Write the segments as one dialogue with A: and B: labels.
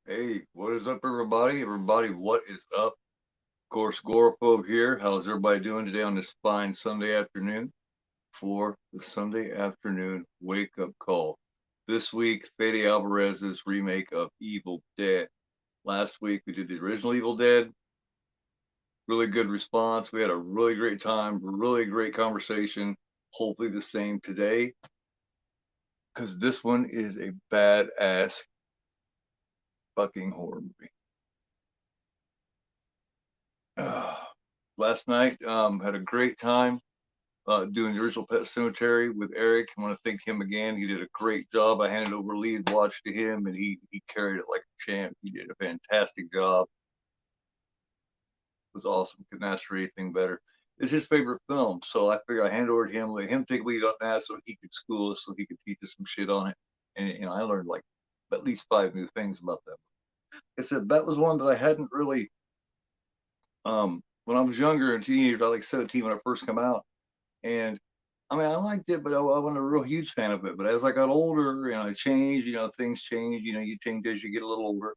A: Hey, what is up, everybody? Everybody, what is up? Of course, Goraphobe here. How's everybody doing today on this fine Sunday afternoon for the Sunday afternoon wake up call? This week, Fede Alvarez's remake of Evil Dead. Last week, we did the original Evil Dead. Really good response. We had a really great time, really great conversation. Hopefully, the same today, because this one is a badass fucking horror movie. Last night, had a great time doing the original Pet Cemetery with Eric. I want to thank him again. He did a great job. I handed over lead watch to him, and he carried it like a champ. He did a fantastic job. It was awesome. Couldn't ask for anything better. It's his favorite film, so I figured I hand over to him, let him take lead on that, so he could school us, so he could teach us some shit on it. And I learned like at least 5 new things about that. I said that was one that I hadn't really when I was younger and teenager, I like 17 when I first come out. And I mean, I liked it, but I wasn't a real huge fan of it. But as I got older, I changed. Things change. You change as you get a little older.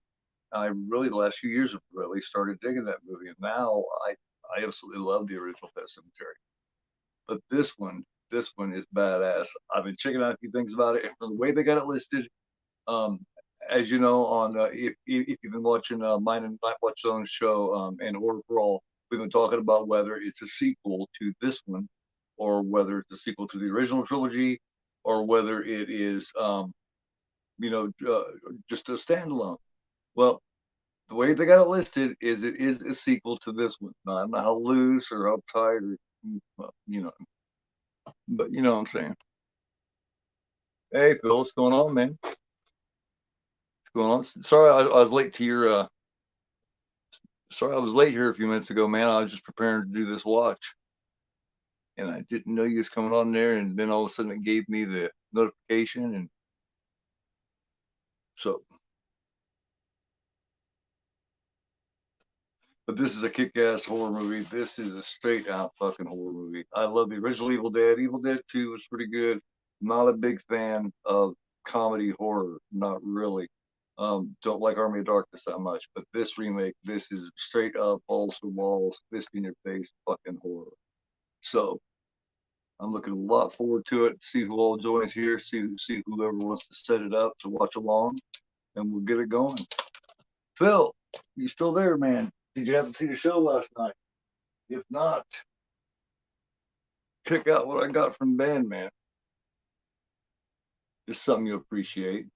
A: I really, the last few years, have really started digging that movie, and now I absolutely love the original Pet Cemetery. But this one is badass. I've been checking out a few things about it, and from the way they got it listed, um, as you know, on if you've been watching mine and my WatchAlong show and Horror for All, we've been talking about whether it's a sequel to this one, or whether it's a sequel to the original trilogy, or whether it is you know uh, just a standalone. Well, the way they got it listed is it is a sequel to this one. Now, I don't know how loose or how tight or well, but you know what I'm saying. Hey Phil, what's going on, man? What's going on? Sorry, I was late to your sorry, I was late here a few minutes ago, man. I was just preparing to do this watch, and I didn't know you was coming on there. And then all of a sudden, it gave me the notification, and so. But this is a kick-ass horror movie. This is a straight-out fucking horror movie. I love the original Evil Dead. Evil Dead 2 was pretty good. Not a big fan of comedy horror. Not really. Don't like Army of Darkness that much. But this remake, this is straight up balls to walls, fist in your face, fucking horror. So I'm looking a lot forward to it. See who all joins here. See whoever wants to set it up to watch along, and we'll get it going. Phil, you still there, man? Did you happen to see the show last night? If not, check out what I got from Ben, man. It's something you'll appreciate.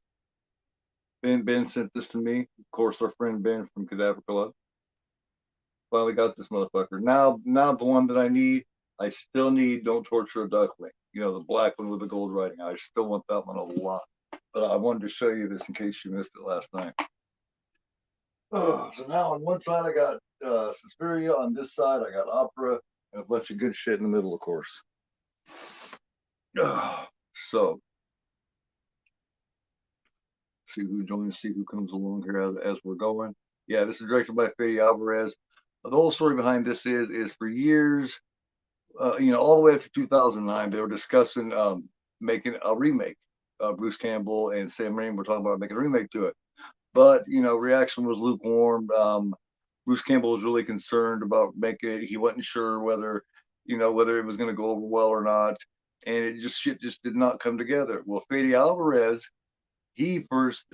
A: Ben sent this to me. Of course, our friend Ben from Cadaver Club. Finally got this motherfucker. Now the one that I need. I still need Don't Torture a Duckling. The black one with the gold writing. I still want that one a lot. But I wanted to show you this in case you missed it last night. So now on one side I got Suspiria. On this side I got Opera and a bunch of good shit in the middle, of course. So see who joins, see who comes along here as we're going. Yeah, this is directed by Fede Alvarez. The whole story behind this is for years, all the way up to 2009, they were discussing making a remake. Bruce Campbell and Sam Raimi were talking about making a remake to it, but reaction was lukewarm. Bruce Campbell was really concerned about making it. He wasn't sure whether it was going to go over well or not, and it just shit just did not come together. Well, Fede Alvarez, he first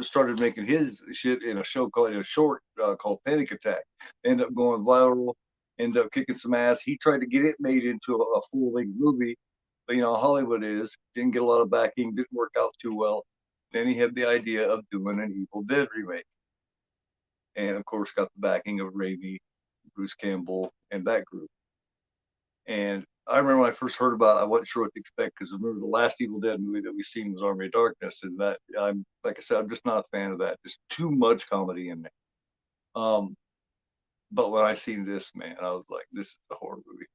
A: started making his shit in a show called in a short called Panic Attack. Ended up going viral, ended up kicking some ass. He tried to get it made into a full length movie, but Hollywood didn't get a lot of backing, didn't work out too well. Then he had the idea of doing an Evil Dead remake, and of course got the backing of Raimi, Bruce Campbell, and that group. And I remember when I first heard about it, I wasn't sure what to expect because remember the last Evil Dead movie that we seen was Army of Darkness, and that I'm like I said, I'm just not a fan of that. There's too much comedy in there. Um, but when I seen this, man, I was like, this is a horror movie,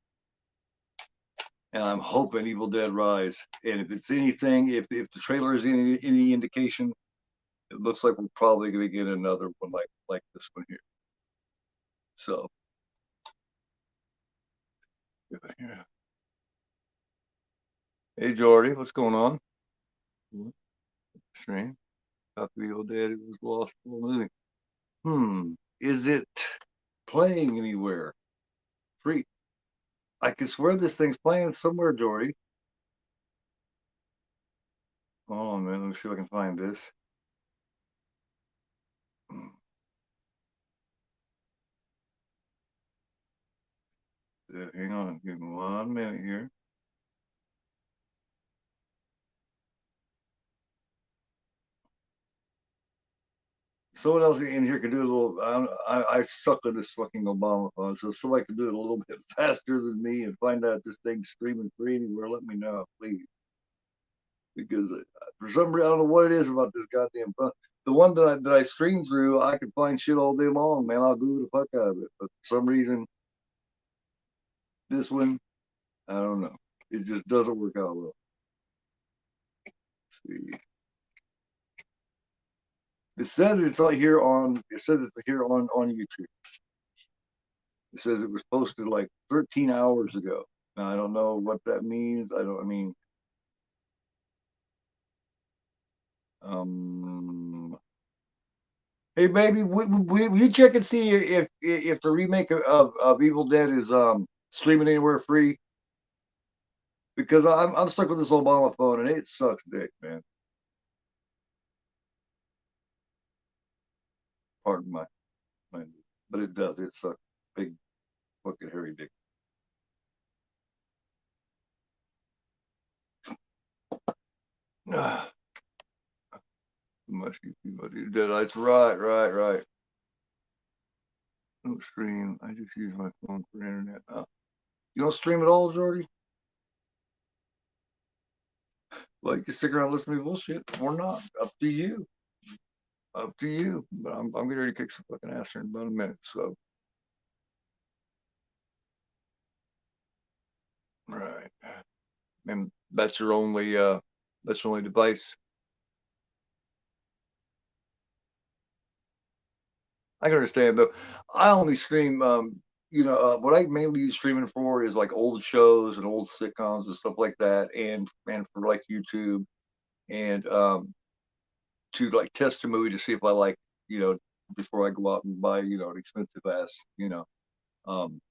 A: and I'm hoping Evil Dead Rise. And if it's anything, if the trailer is any indication, it looks like we're probably going to get another one like this one here. So, yeah. Hey Jordy, what's going on? Stream. Copy of Dead. It was lost. Is it playing anywhere? Free. I can swear this thing's playing somewhere, Dory. Oh man, let me see if I can find this. Hang on, give me 1 minute here. Someone else in here can do it a little. I suck at this fucking Obama phone, so if somebody can do it a little bit faster than me and find out if this thing's streaming free anywhere, let me know, please. Because for some reason, I don't know what it is about this goddamn phone. The one that I stream through, I can find shit all day long, man. I'll Google the fuck out of it. But for some reason, this one, I don't know. It just doesn't work out well. Let's see. It says it's like here on. It says it's here on YouTube. It says it was posted like 13 hours ago. Now I don't know what that means. I don't. I mean, hey baby, will you check and see if the remake of Evil Dead is streaming anywhere free? Because I'm stuck with this Obama phone and it sucks dick, man. Pardon my, but it does. It sucks big fucking hairy dick. Must be dead eyes. Right. Don't stream. I just use my phone for internet. You don't stream at all, Jordy? Well, you can stick around and listen to me bullshit or not. Up to you. Up to you. But I'm getting ready to kick some fucking ass here in about a minute. So, right. And that's your only device. I can understand, but I only stream. What I mainly use streaming for is like old shows and old sitcoms and stuff like that, and for like YouTube and to like test a movie to see if I like, you know, before I go out and buy, an expensive ass, um,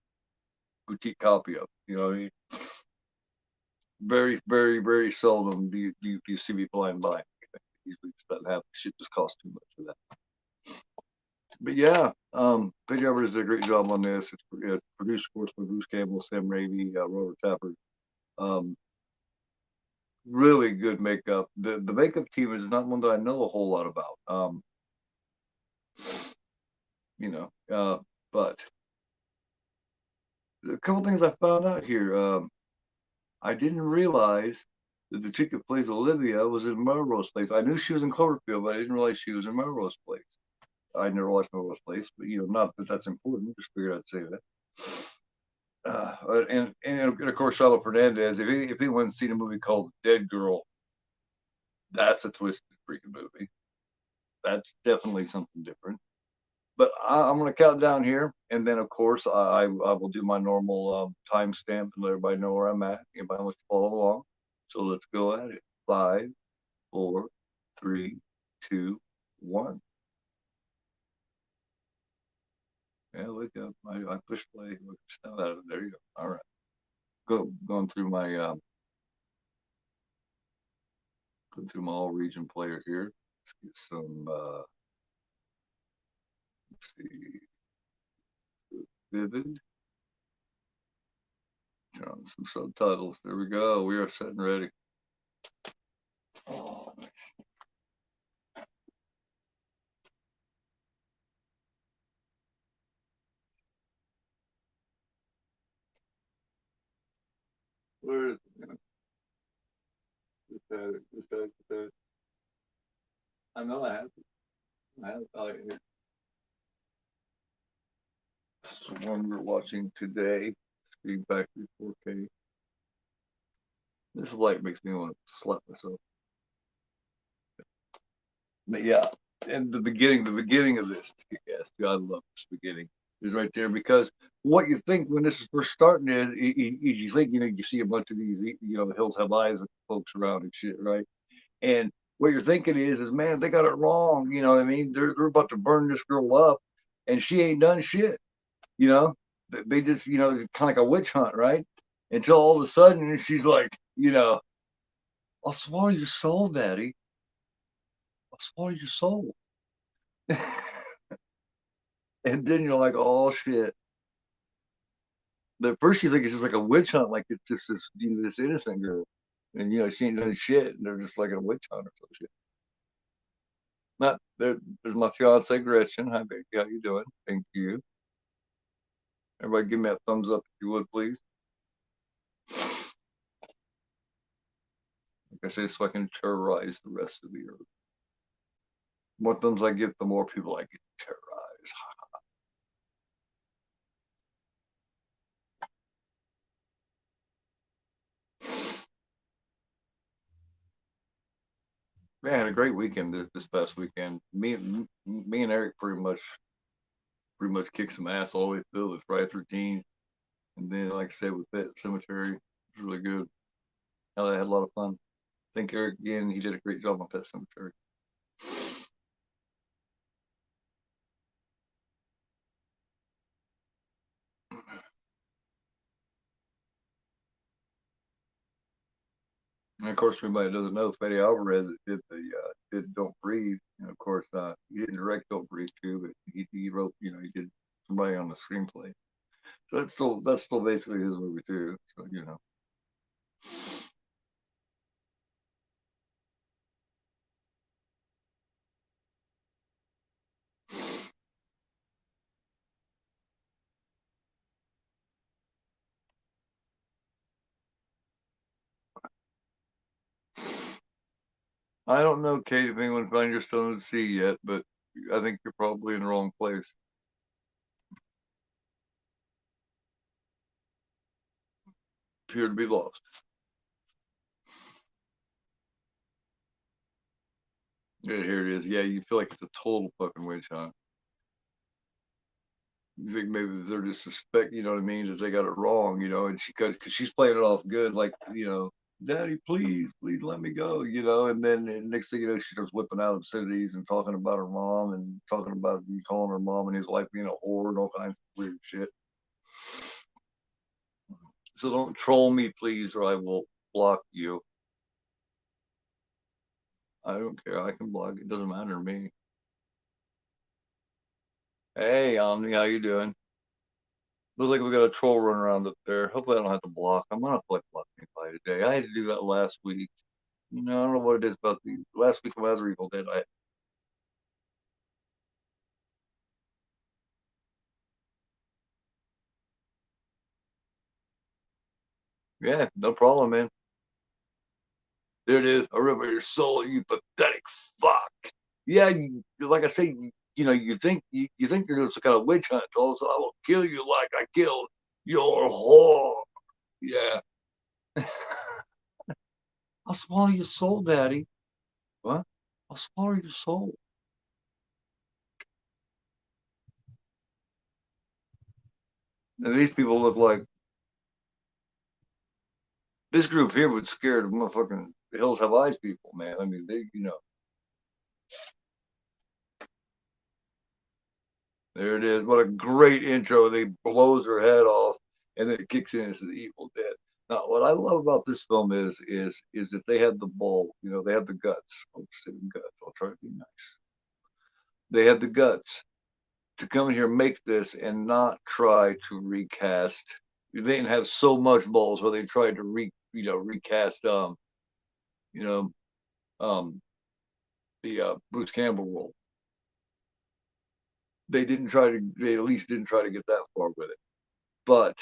A: boutique copy of. You know what I mean? Very, very, very seldom do you see me flying by. Usually just doesn't happen. Shit just costs too much for that. But yeah, Fede Alvarez did a great job on this. It's produced, of course, by Bruce Campbell, Sam Raimi, Robert Tapper. Um, really good makeup. The makeup team is not one that I know a whole lot about. You know, but a couple things I found out here. I didn't realize that the chick that plays Olivia was in Melrose Place. I knew she was in Cloverfield, but I didn't realize she was in Melrose Place. I never watched Melrose Place, but not that that's important. Just figured I'd say that. And of course, Charlotte Fernandez. If anyone's seen a movie called Dead Girl, that's a twisted freaking movie. That's definitely something different. But I'm going to count down here, and then of course I will do my normal timestamp and let everybody know where I'm at. Anybody wants to follow along? So let's go at it. 5, 4, 3, 2, 1. Yeah, look up. I pushed play. There you go. All right. Going through my all region player here. Let's get some. Let's see. Vivid. Turn on some subtitles. There we go. We are set and ready. Oh, nice. Where is it? I know I have it. I have it. Oh, here. This is the one we're watching today. Screen Factory 4K. This light makes me want to slap myself. But yeah, and the beginning of this, yes, God love this beginning is right there because what you think when this is first starting is you think you see a bunch of these the hills have eyes of folks around and shit, right? And what you're thinking is man, they got it wrong. You know what I mean? They're about to burn this girl up, and she ain't done shit. You know, they just kind of like a witch hunt, right? Until all of a sudden she's like, I'll swallow your soul, Daddy. I'll swallow your soul. And then you're like, oh shit. At first you think it's just like a witch hunt, like it's just this innocent girl, and she ain't done shit, and they're just like a witch hunt or some shit. Not there. There's my fiance Gretchen. Hi, baby. How you doing? Thank you. Everybody, give me a thumbs up if you would, please. Like I say, so I can terrorize the rest of the earth. The more thumbs I get, the more people I get to terrorize. Man, I had a great weekend this past weekend. Me and Eric pretty much kicked some ass all the way through with Friday 13, and then like I said with Pet Cemetery, it was really good. I had a lot of fun. I think Eric again, he did a great job on Pet Cemetery. And of course, for anybody that doesn't know, Fede Alvarez did Don't Breathe, and of course, he didn't direct Don't Breathe too, but he wrote, he did somebody on the screenplay. So that's still basically his movie too. So. I don't know, Kate, if anyone found your stone to see yet, but I think you're probably in the wrong place. Appear to be lost. Yeah, here it is. Yeah, you feel like it's a total fucking witch hunt. You think maybe they're just suspect, you know what I mean, that they got it wrong, and because she's playing it off good, like, Daddy, please let me go, and then next thing you know, she starts whipping out obscenities and talking about her mom and talking about calling her mom and his wife being a whore and all kinds of weird shit. So don't troll me, please, or I will block you. I don't care. I can block. It doesn't matter to me. Hey, Omni, how you doing? Looks like we got a troll running around up there. Hopefully, I don't have to block. I'm gonna play block anybody today. I had to do that last week. I don't know what it is about the last week of Other Evil Dead. Yeah, no problem, man. There it is. I remember your soul, you pathetic fuck. Yeah, like I say, you think you're some kind of witch hunt. Also, I will kill you like I killed your whore. Yeah. I'll swallow your soul, Daddy. What? I'll swallow your soul. And these people look like this group here would scare the motherfucking Hills Have Eyes people, man. I mean, there it is. What a great intro. They blows her head off, and then it kicks in. It's the Evil Dead. Now, what I love about this film is that they had the ball. They had the guts. I'll say guts. I'll try to be nice. They had the guts to come in here and make this and not try to recast. They didn't have so much balls where they tried to recast you know um the Bruce Campbell role. They at least didn't try to get that far with it. But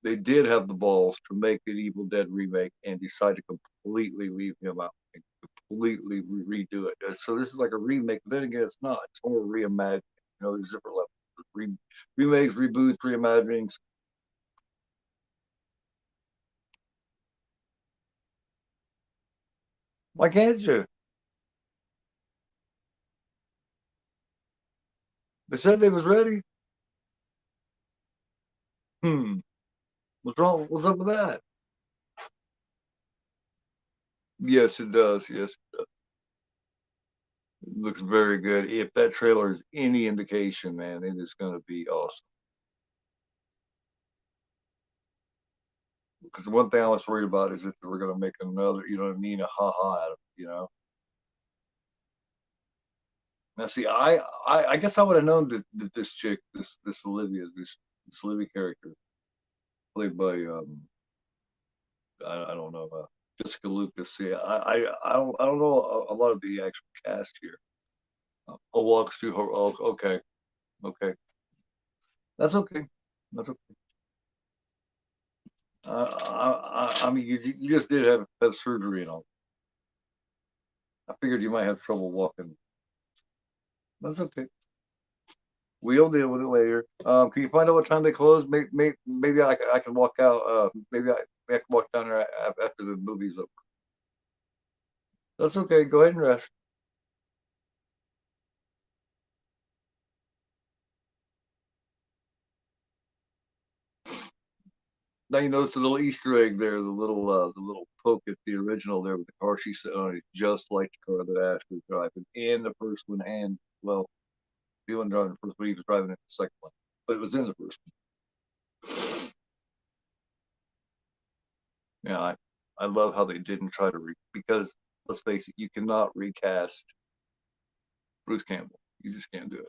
A: they did have the balls to make an Evil Dead remake and decide to completely leave him out and completely redo it. So this is like a remake, but then again, it's not. It's more reimagining. There's different levels. Remakes, reboots, reimaginings. Why can't you? They said they was ready. Hmm. What's wrong? What's up with that? Yes, it does. Yes, it looks very good. If that trailer is any indication, man, it is going to be awesome. Because the one thing I was worried about is if we're going to make another, you know what I mean, a ha ha out of it, you know. Now, see, I guess I would have known that this chick, this Olivia, this Olivia character, played by I don't know Jessica Lucas. See, I don't know a lot of the actual cast here. I'll walk through her. Oh, okay, okay, that's okay. That's okay. I mean, you just did have surgery and all. I figured you might have trouble walking. That's okay. We'll deal with it later. Can you find out what time they close? Maybe I can walk out. Maybe I can walk down there after the movie's over. That's okay. Go ahead and rest. Now you notice the little Easter egg there, the little poke at the original there with the car she's sitting on. It's just like the car that Ash was driving in the first one, and well, he wasn't driving the first one; he was driving it the second one, but it was in the first one. Yeah, I love how they didn't try to because let's face it, you cannot recast Bruce Campbell. You just can't do it.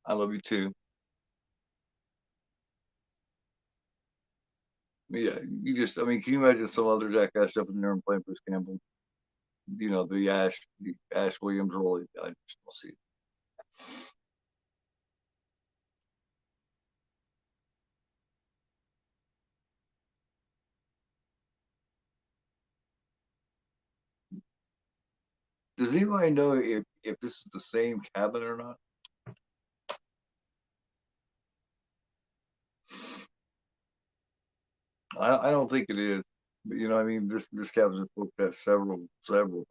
A: I love you too. Yeah, you just I mean, can you imagine some other jackass jumping there and playing Bruce Campbell? You know, the Ash Williams role. I just don't see it. Does anybody know if this is the same cabin or not? I don't think it is. But, you know, I mean, this cabin's been looked at several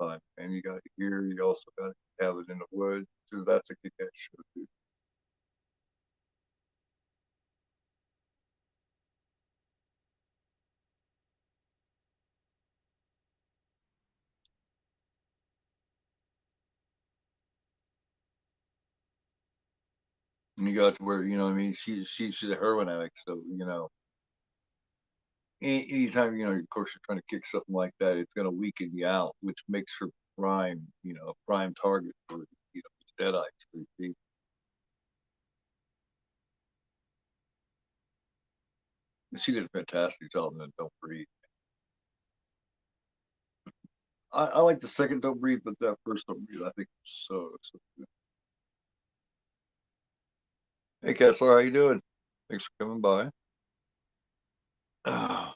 A: times, and you got it here. You also got a cabin in the woods. So that's a kick-ass show too. And you got to where you know, I mean, she's a heroin addict, so you know, anytime you know, of course, you're trying to kick something like that, it's going to weaken you out, which makes her prime, you know, prime target for you know these deadites for these people. And she did a fantastic job in that Don't Breathe. I like the second Don't Breathe, but that first Don't Breathe, I think so good. Hey, Kessler, how you doing? Thanks for coming by. I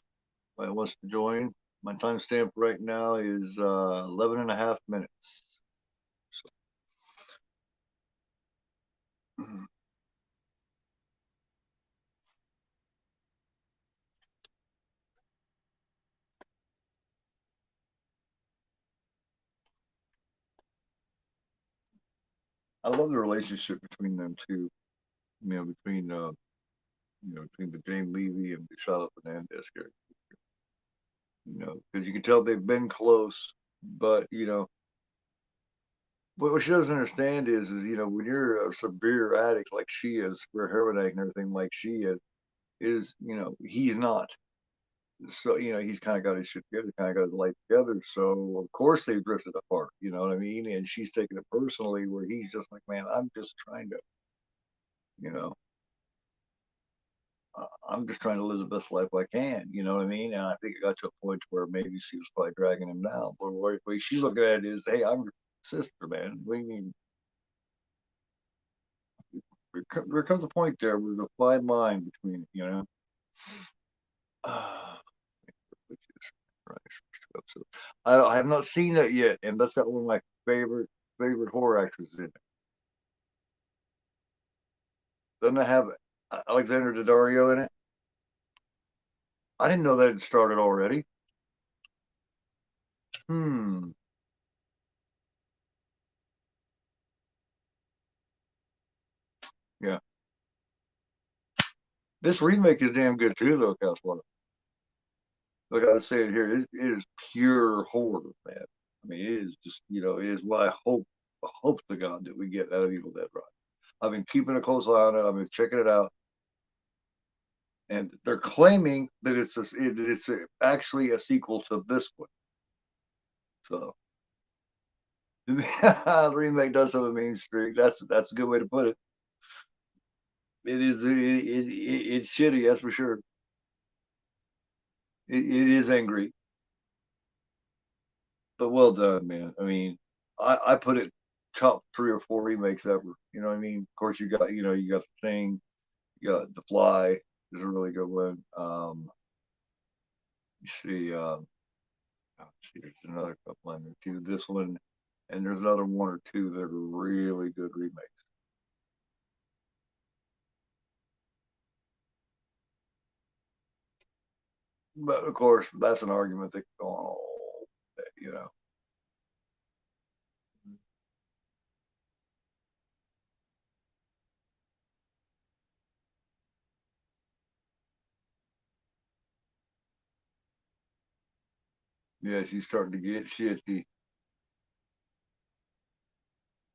A: wants to join. My timestamp right now is 11 and a half minutes. So, I love the relationship between them two. You know, between the Jane Levy and the Charlotte Fernandez character. You know, because you can tell they've been close, but you know, what she doesn't understand is you know when you're a severe addict like she is, for heroin addict and everything like she is you know he's not. So you know he's kind of got his shit together, kind of got his life together. So of course they've drifted apart. You know what I mean? And she's taking it personally, where he's just like, man, I'm just trying to, you know, I'm just trying to live the best life I can. You know what I mean? And I think it got to a point where maybe she was probably dragging him down. But the way she's looking at it is, hey, I'm your sister, man. What do you mean? There comes a point there where there's a fine line between, you know. Uh, which is right. I have not seen that yet, and that's got one of my favorite horror actors in it. Doesn't it have Alexander Daddario in it? I didn't know that had started already. Hmm. Yeah. This remake is damn good too, though, Castle. Like I was saying here, it is pure horror, man. I mean, it is just, it is what I hope to God that we get out of Evil Dead Rise. I've been keeping a close eye on it. I've been checking it out, and they're claiming that actually a sequel to this one. So the remake does have a mean streak. That's a good way to put it. It is it's shitty, that's for sure. It is angry, but well done, man. I mean, I put it top 3 or 4 remakes ever. You know what I mean? Of course, you got the Thing, you got the Fly is a really good one. You see, see, there's another couple in there too. This one, and there's another one or two that are really good remakes. But of course, that's an argument that can go on all day, you know. Yeah, she's starting to get shitty,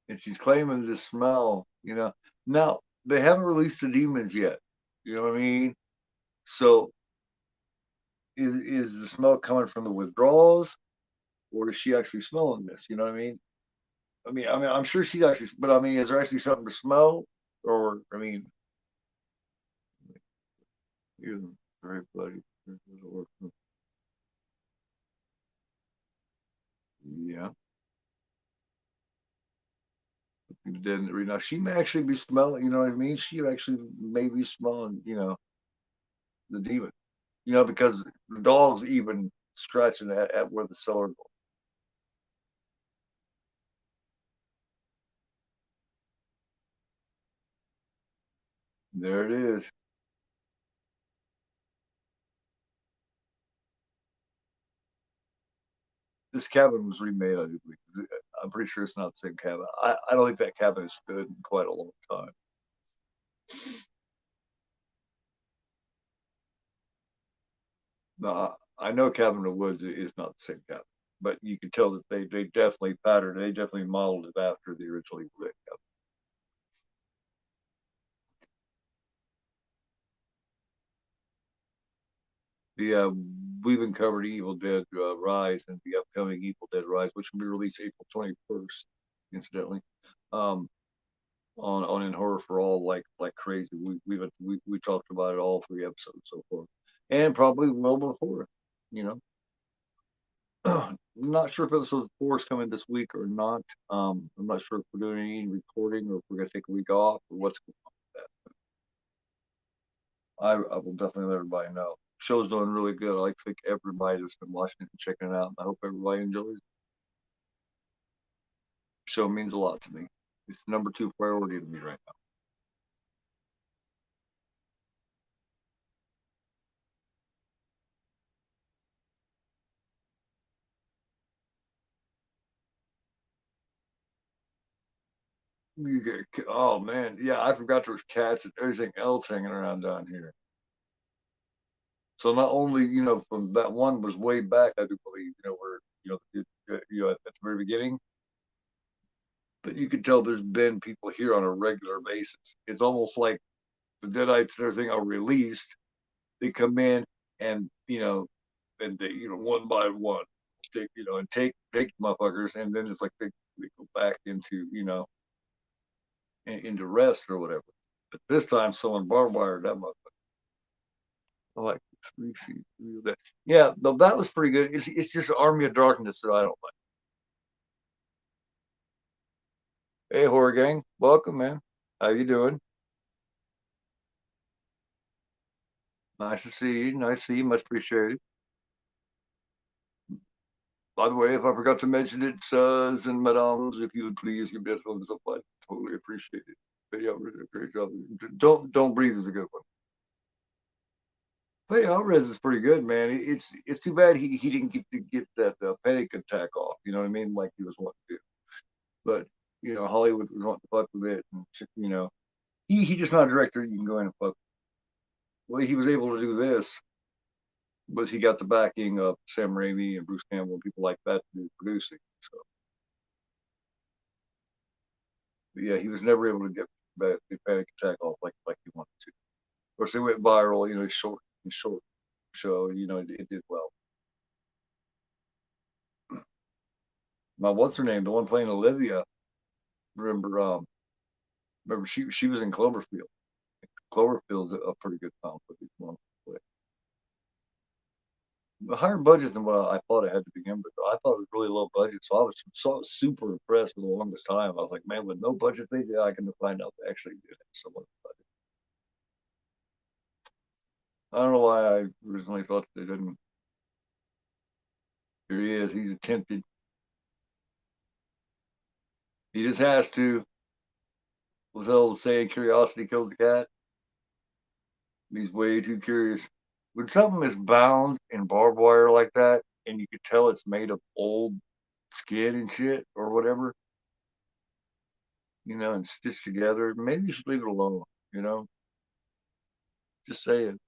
A: and she's claiming the smell. Now they haven't released the demons yet. You know what I mean? So is the smell coming from the withdrawals, or is she actually smelling this? You know what I mean? I'm sure she's actually, but I mean, is there actually something to smell? Or, I mean, you very bloody. Yeah. Then now she may actually be smelling. You know what I mean? She actually may be smelling. The demon. Because the dog's even scratching at where the cellar goes. There it is. This cabin was remade, I do believe. I'm pretty sure it's not the same cabin. I don't think that cabin has stood in quite a long time. No, I know Cabin in the Woods is not the same cabin, but you can tell that they definitely patterned, they definitely modeled it after the originally written cabin. Yeah, we've been covering Evil Dead Rise and the upcoming Evil Dead Rise, which will be released April 21st, incidentally. Um, on In Horror for All, like crazy. We talked about it all 3 episodes so far, and probably well before. You know, not sure if episode 4 is coming this week or not. I'm not sure if we're doing any recording or if we're gonna take a week off or what's going on with that. I will definitely let everybody know. Show's doing really good. I like to thank everybody that's been watching it and checking it out. And I hope everybody enjoys it. Show means a lot to me. It's number 2 priority to me right now. Oh man, yeah, I forgot there was cats and everything else hanging around down here. So not only from that one was way back, I do believe where at the very beginning, but you can tell there's been people here on a regular basis. It's almost like the Deadites and everything are released. They come in and and they one by one take motherfuckers, and then it's like they go back into into rest or whatever. But this time, someone barbed wired that motherfucker. I like three seats. Yeah, no, that was pretty good. It's just Army of Darkness that I don't like. Hey, horror gang, welcome, man. How you doing? Nice to see you. Nice to see you. Much appreciated. By the way, if I forgot to mention it, sirs and madams, if you would please give me a thumbs up, I'd totally appreciate it. But yeah, really great job. Don't breathe is a good one. But yeah, Alvarez is pretty good, man. It's too bad he didn't get that panic attack off. You know what I mean? Like he was wanting to. But Hollywood was wanting to fuck with it, and He just not a director you can go in and fuck. Well, he was able to do this was he got the backing of Sam Raimi and Bruce Campbell and people like that to do producing. So, but yeah, he was never able to get the Panic Attack off like he wanted to. Of course, it went viral. You know, short show. You know, it did well. Now, what's her name? The one playing Olivia. Remember, remember she was in Cloverfield. Cloverfield's a pretty good film for these ones. A higher budget than what I thought it had to begin with. I thought it was really low budget, so I was super impressed for the longest time. I was like, man, with no budget they did, I can find out they actually did have so much budget. I don't know why I originally thought they didn't. Here he is. He's attempted. He just has to. With the old saying, curiosity kills the cat. He's way too curious. When something is bound in barbed wire like that, and you could tell it's made of old skin and shit or whatever, and stitched together, maybe you should leave it alone, you know? Just saying.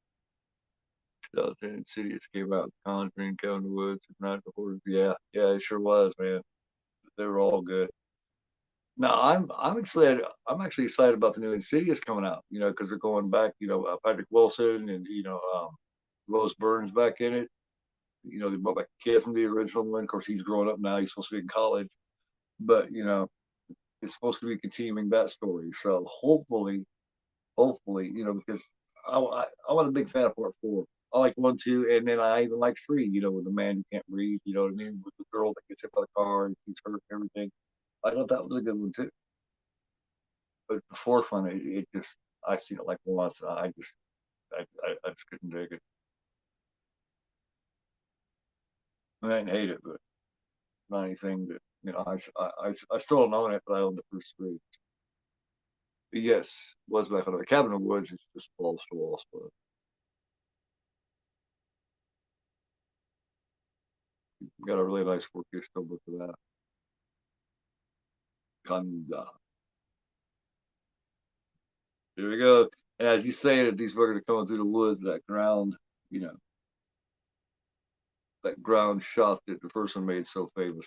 A: 2010 Insidious came out, Conjuring, Cabin in the Woods, Night of Horrors. Yeah, yeah, it sure was, man. They were all good. Now I'm excited. I'm actually excited about the new Insidious coming out. Because they're going back. Patrick Wilson and Rose Byrne's back in it. They brought back a kid from the original one. Of course, he's growing up now. He's supposed to be in college, but it's supposed to be continuing that story. So hopefully, because I was a big fan of part four. I like one, two, and then I even like three. With the man who can't breathe. You know what I mean? With the girl that gets hit by the car and she's hurt and everything. I thought that was a good one too. But the fourth one, it just I seen it like once. And I just couldn't dig it. I didn't hate it, but not anything that I still don't own it, but I own the first three. But yes, was back on the Cabin in the Woods. It's just balls to walls, but got a really nice 4K steelbook for that. Kanda. There we go. And as you say it, these buggers are coming through the woods, that ground, you know, that ground shot that the first one made so famous.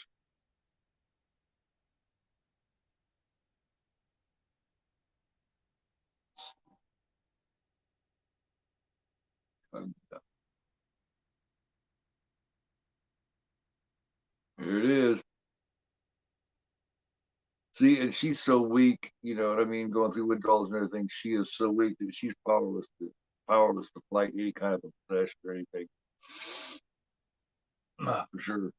A: Kanda. Here it is. See, and she's so weak, you know what I mean, going through withdrawals and everything. She is so weak that she's powerless to fight any kind of a possession or anything. For sure.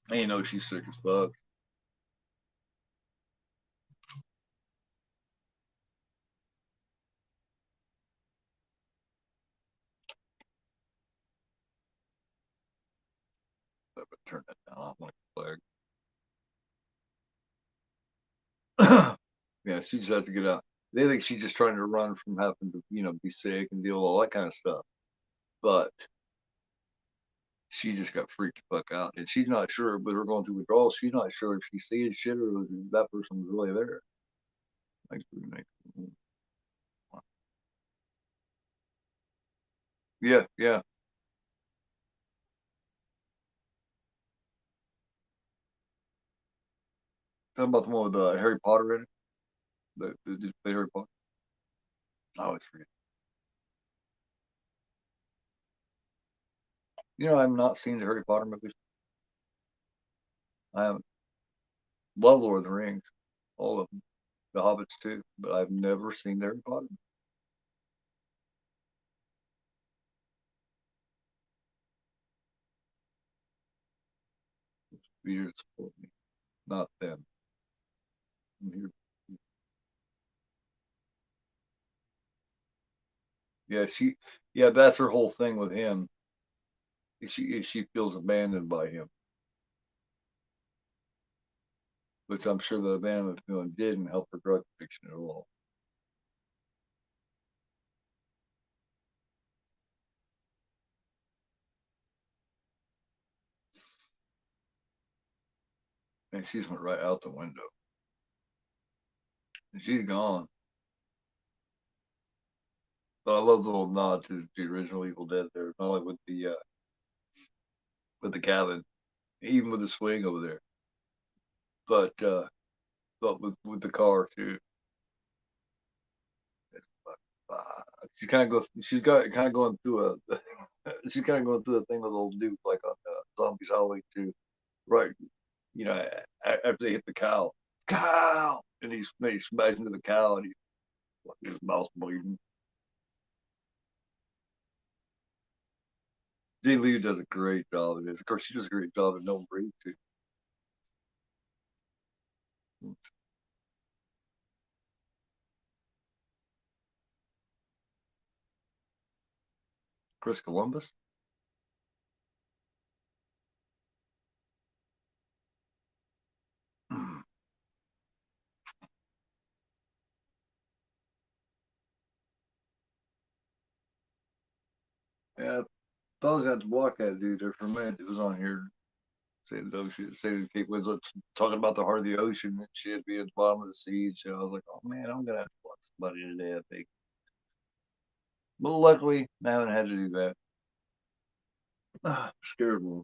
A: And she's sick as fuck. I would turn that down off like a flag. Yeah, she just has to get out. They think she's just trying to run from having to, be sick and deal with all that kind of stuff. But she just got freaked the fuck out. And she's not sure, but her going through withdrawals, she's not sure if she's seeing shit or if that person was really there. Like, yeah, yeah. Talking about the one with Harry Potter in it. Did play Harry Potter? Oh, it's free. I've not seen the Harry Potter movies. I haven't. Love Lord of the Rings, all of them. The Hobbits too, but I've never seen the Harry Potter. Weird for me, not them. Yeah, yeah, that's her whole thing with him. She feels abandoned by him, which I'm sure the abandonment feeling didn't help her drug addiction at all. And she's went right out the window. And she's gone. But I love the little nod to the original Evil Dead there, not only with the cabin, even with the swing over there, but with the car too. Uh, she's kind of go. She's got kind of going through a. She's kind of going through a thing with old Duke, like on Zombies Halloween too. Right, you know, after they hit the cow, and he's smashed into the cow, and his mouth bleeding. Jay Lee does a great job of this. Of course, she does a great job of No Breathe too. Chris Columbus. Yeah, I thought I was going to block that dude there for a minute. It was on here saying the ocean, saying Kate Winslet talking about the heart of the ocean and shit being at the bottom of the sea. So I was like, oh man, I'm gonna have to block somebody today, I think. But luckily, I haven't had to do that. Scared me.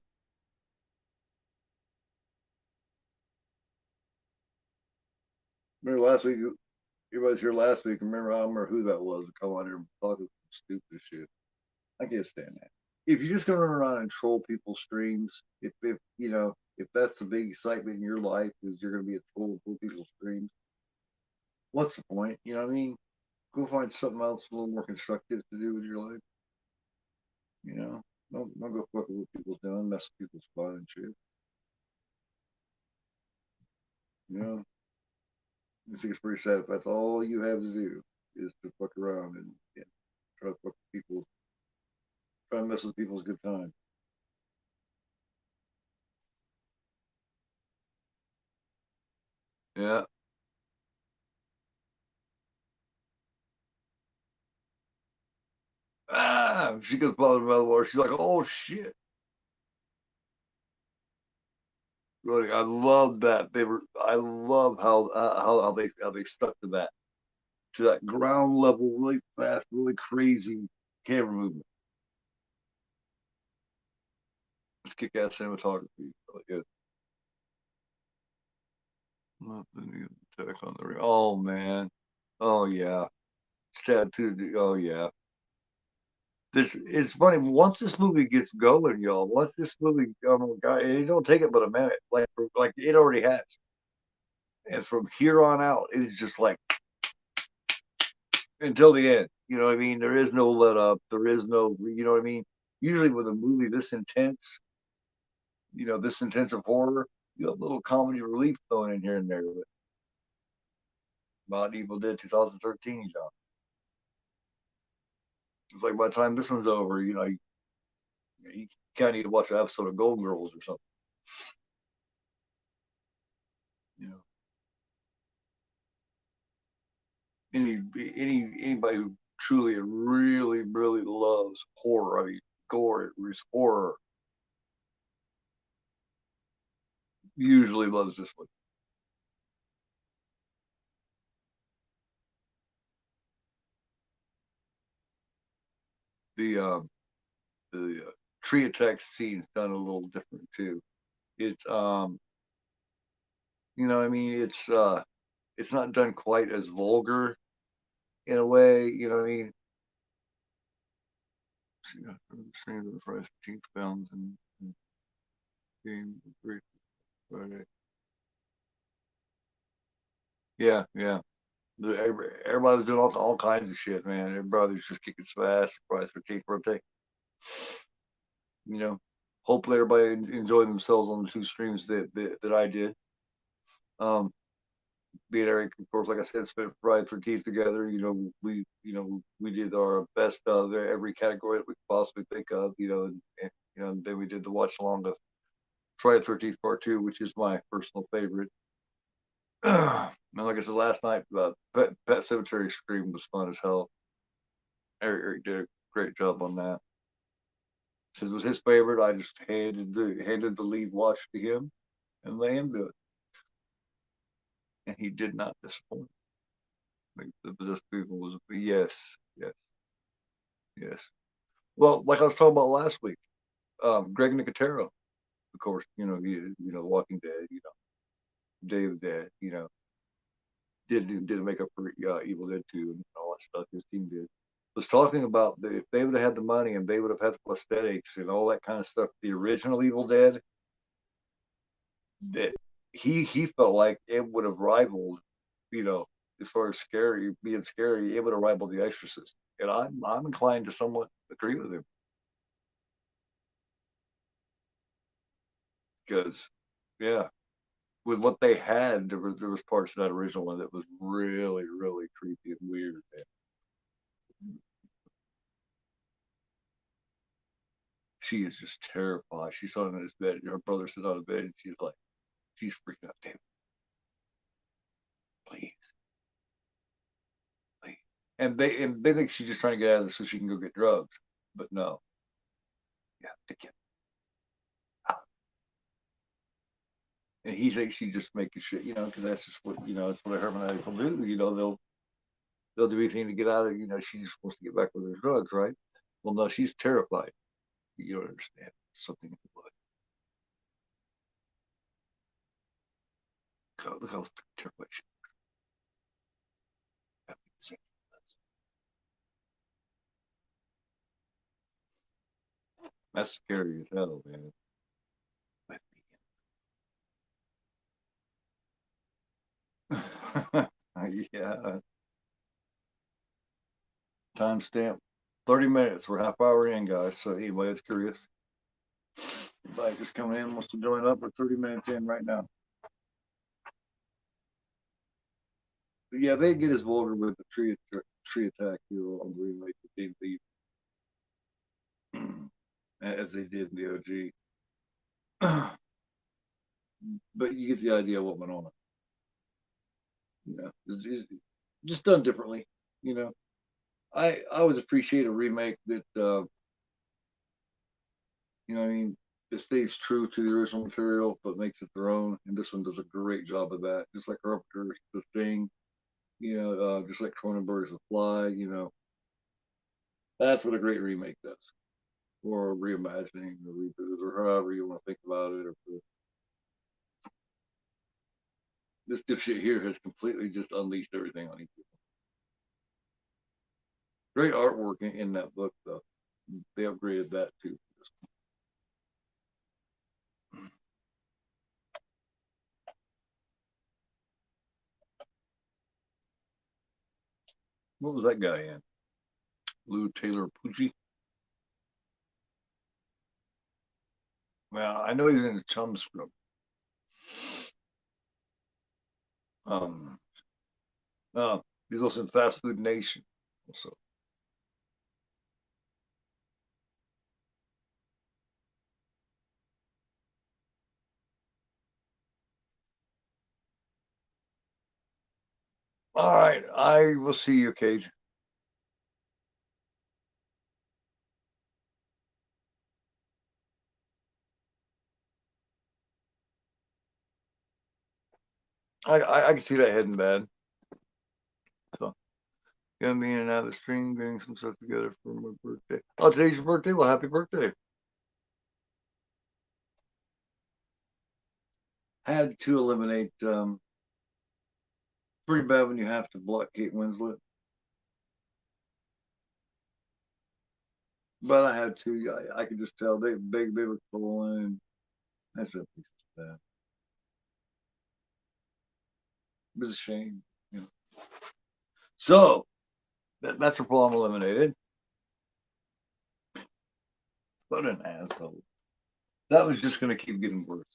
A: Remember last week? Everybody was here last week. Remember, I don't remember who that was. Come on here and talking stupid shit. I can't stand that. If you're just gonna run around and troll people's streams, if you know if that's the big excitement in your life is you're gonna be a troll for people's streams, what's the point? You know what I mean? Go find something else a little more constructive to do with your life. You know, don't go fucking with people's doing, mess with people's fun and shit. You know, I think it's pretty sad if that's all you have to do is to fuck around and try to fuck with people, try to mess with people's good time. Yeah. She gets bothered by the water. She's like, oh shit. Really, I love that they were. I love how they stuck to that ground level, really fast, really crazy camera movement. It's kick ass cinematography. Really good. Nothing attack on the ring. Oh man. Oh yeah. Stab to the. Oh yeah. This it's funny. Once this movie gets going, y'all. Once this movie, oh my god, and it don't take it but a minute. Like it already has. And from here on out, it's just like until the end. You know what I mean? There is no let up. There is no. You know what I mean? Usually with a movie this intense, this intense of horror, you have a little comedy relief thrown in here and there. But about Evil Dead 2013, John. It's like by the time this one's over, you kind of need to watch an episode of Golden Girls or something. You know, any anybody who truly really really loves horror, I mean gore, horror, usually loves this one. The tree attack scene's done a little different too. It's I mean, it's not done quite as vulgar in a way. You know what I mean? Streams of the first 15th films and game Friday. Yeah, yeah. Everybody was doing all kinds of shit, man. Everybody was just kicking some ass. Surprise for Keith Rotate. You know, hopefully everybody enjoyed themselves on the two streams that I did. Um, Me and Eric, of course, like I said, spent Friday for Keith together. We did our best of every category that we could possibly think of. And then we did the watch along of Friday the 13th Part Two, which is my personal favorite. And like I said last night, Pet Cemetery Scream was fun as hell. Eric did a great job on that. Since it was his favorite, I just handed the lead watch to him and let him do it, and he did not disappoint. Like the possessed people was yes, yes, yes. Well, like I was talking about last week, Greg Nicotero, of course, The Walking Dead, Day of the Dead, did make up for Evil Dead 2 and all that stuff. His team did. Was talking about that if they would have had the money and they would have had the prosthetics and all that kind of stuff, the original Evil Dead, that he felt like it would have rivaled, you know, as far as being scary, it would have rivaled The Exorcist. And I'm inclined to somewhat agree with him because, yeah, with what they had, there was parts of that original one that was really really creepy and weird. And she is just terrified. She's on his bed. Her brother sits on the bed, and she's freaking out. David, please, please. And they think she's just trying to get out of this so she can go get drugs. But no, yeah, to get out. And he thinks she's just making shit, because that's just that's what a hermanatic will do. They'll do anything to get out of. She's supposed to get back with her drugs, right? Well, no, she's terrified. You don't understand. Something in the blood. Look how terrified she is. That's scary as hell, man. Yeah. Timestamp 30 minutes. We're half hour in, guys. So anyway, it's curious. Everybody just coming in wants to join up. We're 30 minutes in right now. But yeah, they get as vulgar with the tree attack here on Green Lake the as they did in the OG. But you get the idea of what went on. It's just done differently. You know, I always appreciate a remake that I mean, it stays true to the original material but makes it their own. And this one does a great job of that. Just like Carpenter's The Thing, just like Cronenberg's The Fly. That's what a great remake does, or reimagining, or reboot, or however you want to think about it. Or this dipshit here has completely just unleashed everything on each other. Great artwork in that book, though. They upgraded that too. What was that guy in? Lou Taylor Pucci. Well, I know he's in the Chum Scrum. Um, he's also in Fast Food Nation. Also, all right, I will see you, Cage. I can see that heading bad. So, gonna be in and out of the stream, getting some stuff together for my birthday. Oh, today's your birthday. Well, happy birthday. Had to eliminate. Pretty bad when you have to block Kate Winslet, but I had to. I could just tell they were trolling. That's a piece of that. It was a shame. You know. So that's a problem eliminated. What an asshole. That was just going to keep getting worse.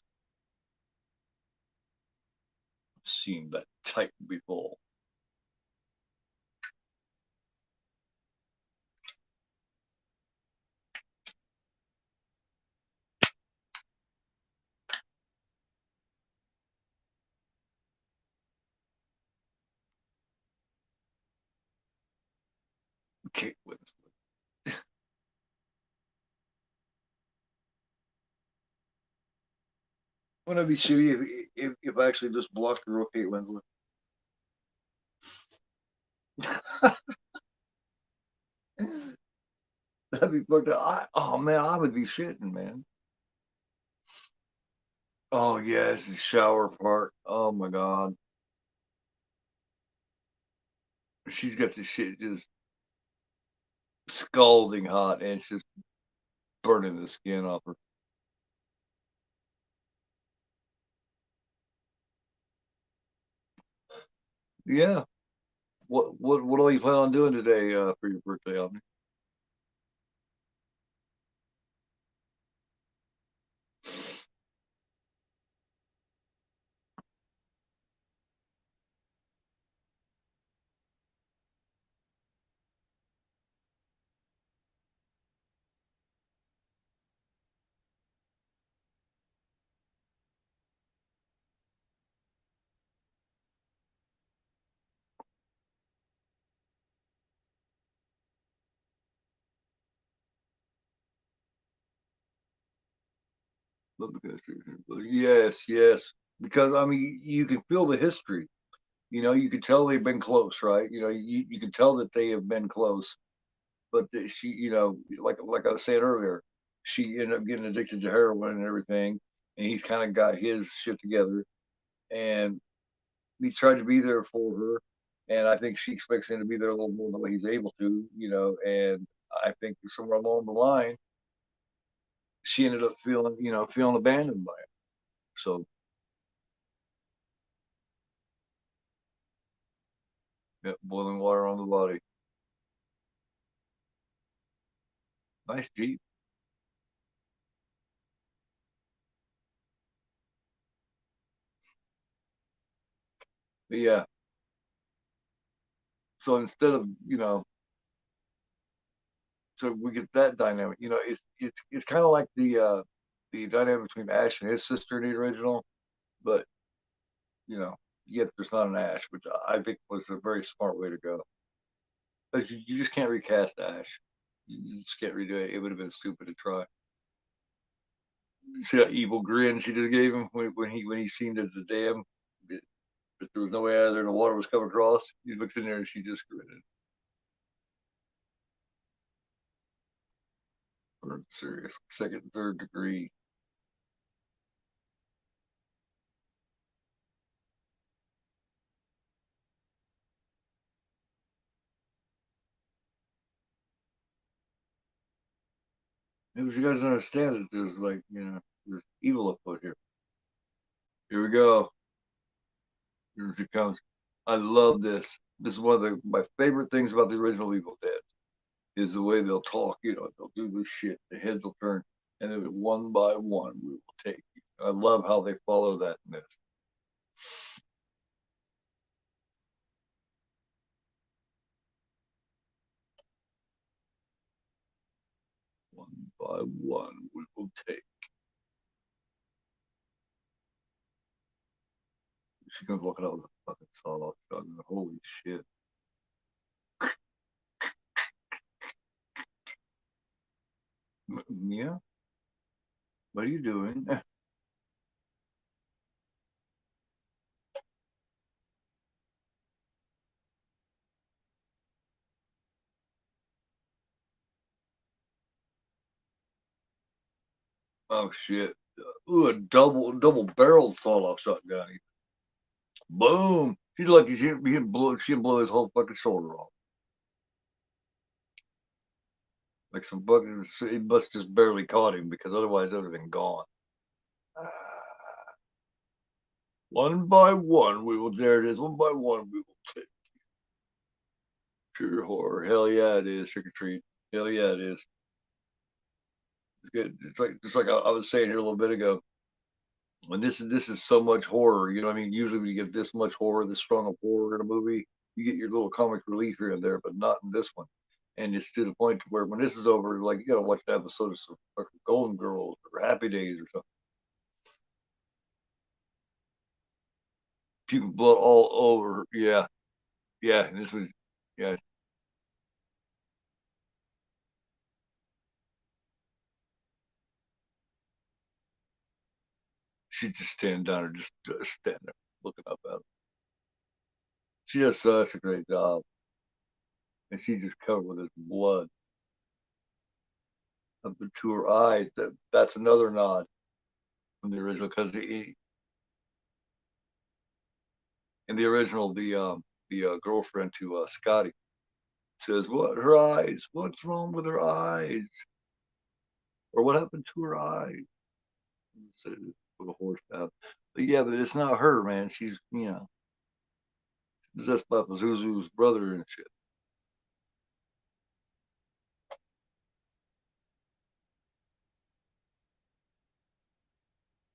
A: I've seen that type before. Kate Winslet. Wouldn't it be shitty if actually just blocked the real Kate Winslet? That'd be fucked up. Oh man, I would be shitting, man. Oh yes, the shower part. Oh my god, she's got this shit just scalding hot, and it's just burning the skin off her. Yeah. What all you plan on doing today for your birthday, Omni? Love the country. Yes, yes. Because I mean, you can feel the history. You know, you can tell they've been close, right? You know, you can tell that they have been close. But she, you know, like I was saying earlier, she ended up getting addicted to heroin and everything, and he's kind of got his shit together, and he's tried to be there for her, and I think she expects him to be there a little more than what he's able to, you know, and I think somewhere along the line, she ended up feeling, you know, feeling abandoned by him. So, yeah, boiling water on the body. Nice Jeep. But yeah. So instead of, you know, so we get that dynamic. You know, it's kind of like the dynamic between Ash and his sister in the original, but you know, yet there's not an Ash, which I think was a very smart way to go. But you just can't recast Ash. You just can't redo it. It would have been stupid to try. You see that evil grin she just gave him when he seen the dam. But there was no way out of there. The water was coming across. He looks in there and she just grinned. For serious, second, third degree. If you guys understand it, there's like, you know, there's evil afoot here. Here we go. Here she comes. I love this. This is one of my favorite things about the original Evil Dead is the way they'll talk. You know, they'll do this shit. The heads will turn, and then one by one we will take you. I love how they follow that in this. One by one we will take. She comes walking out with a fucking sawed-off shotgun. Holy shit! Mia, what are you doing? Oh shit! Ooh, a double barrel sawed-off shotgun. Boom! She's lucky she didn't blow his whole fucking shoulder off. Like some fucking, he must just barely caught him because otherwise it would have been gone. One by one, we will. There it is. One by one, we will take pure horror. Hell yeah, it is. Trick or treat. Hell yeah, it is. It's good. It's like just like I was saying here a little bit ago. When this is so much horror, you know what I mean? Usually when you get this much horror, this strong of horror in a movie, you get your little comic relief here and there, but not in this one. And it's to the point where when this is over, like you gotta watch an episode of some fucking Golden Girls or Happy Days or something. People blood all over. Yeah, yeah. And this was, yeah. She's just standing down or just standing there looking up at him. She does such a great job. and she's just covered with his blood up to her eyes. That's another nod from the original because in the original the girlfriend to Scotty says, "What her eyes? What's wrong with her eyes? Or what happened to her eyes?" So, with a horse down. But yeah, but it's not her, man. She's possessed by Pazuzu's brother and shit.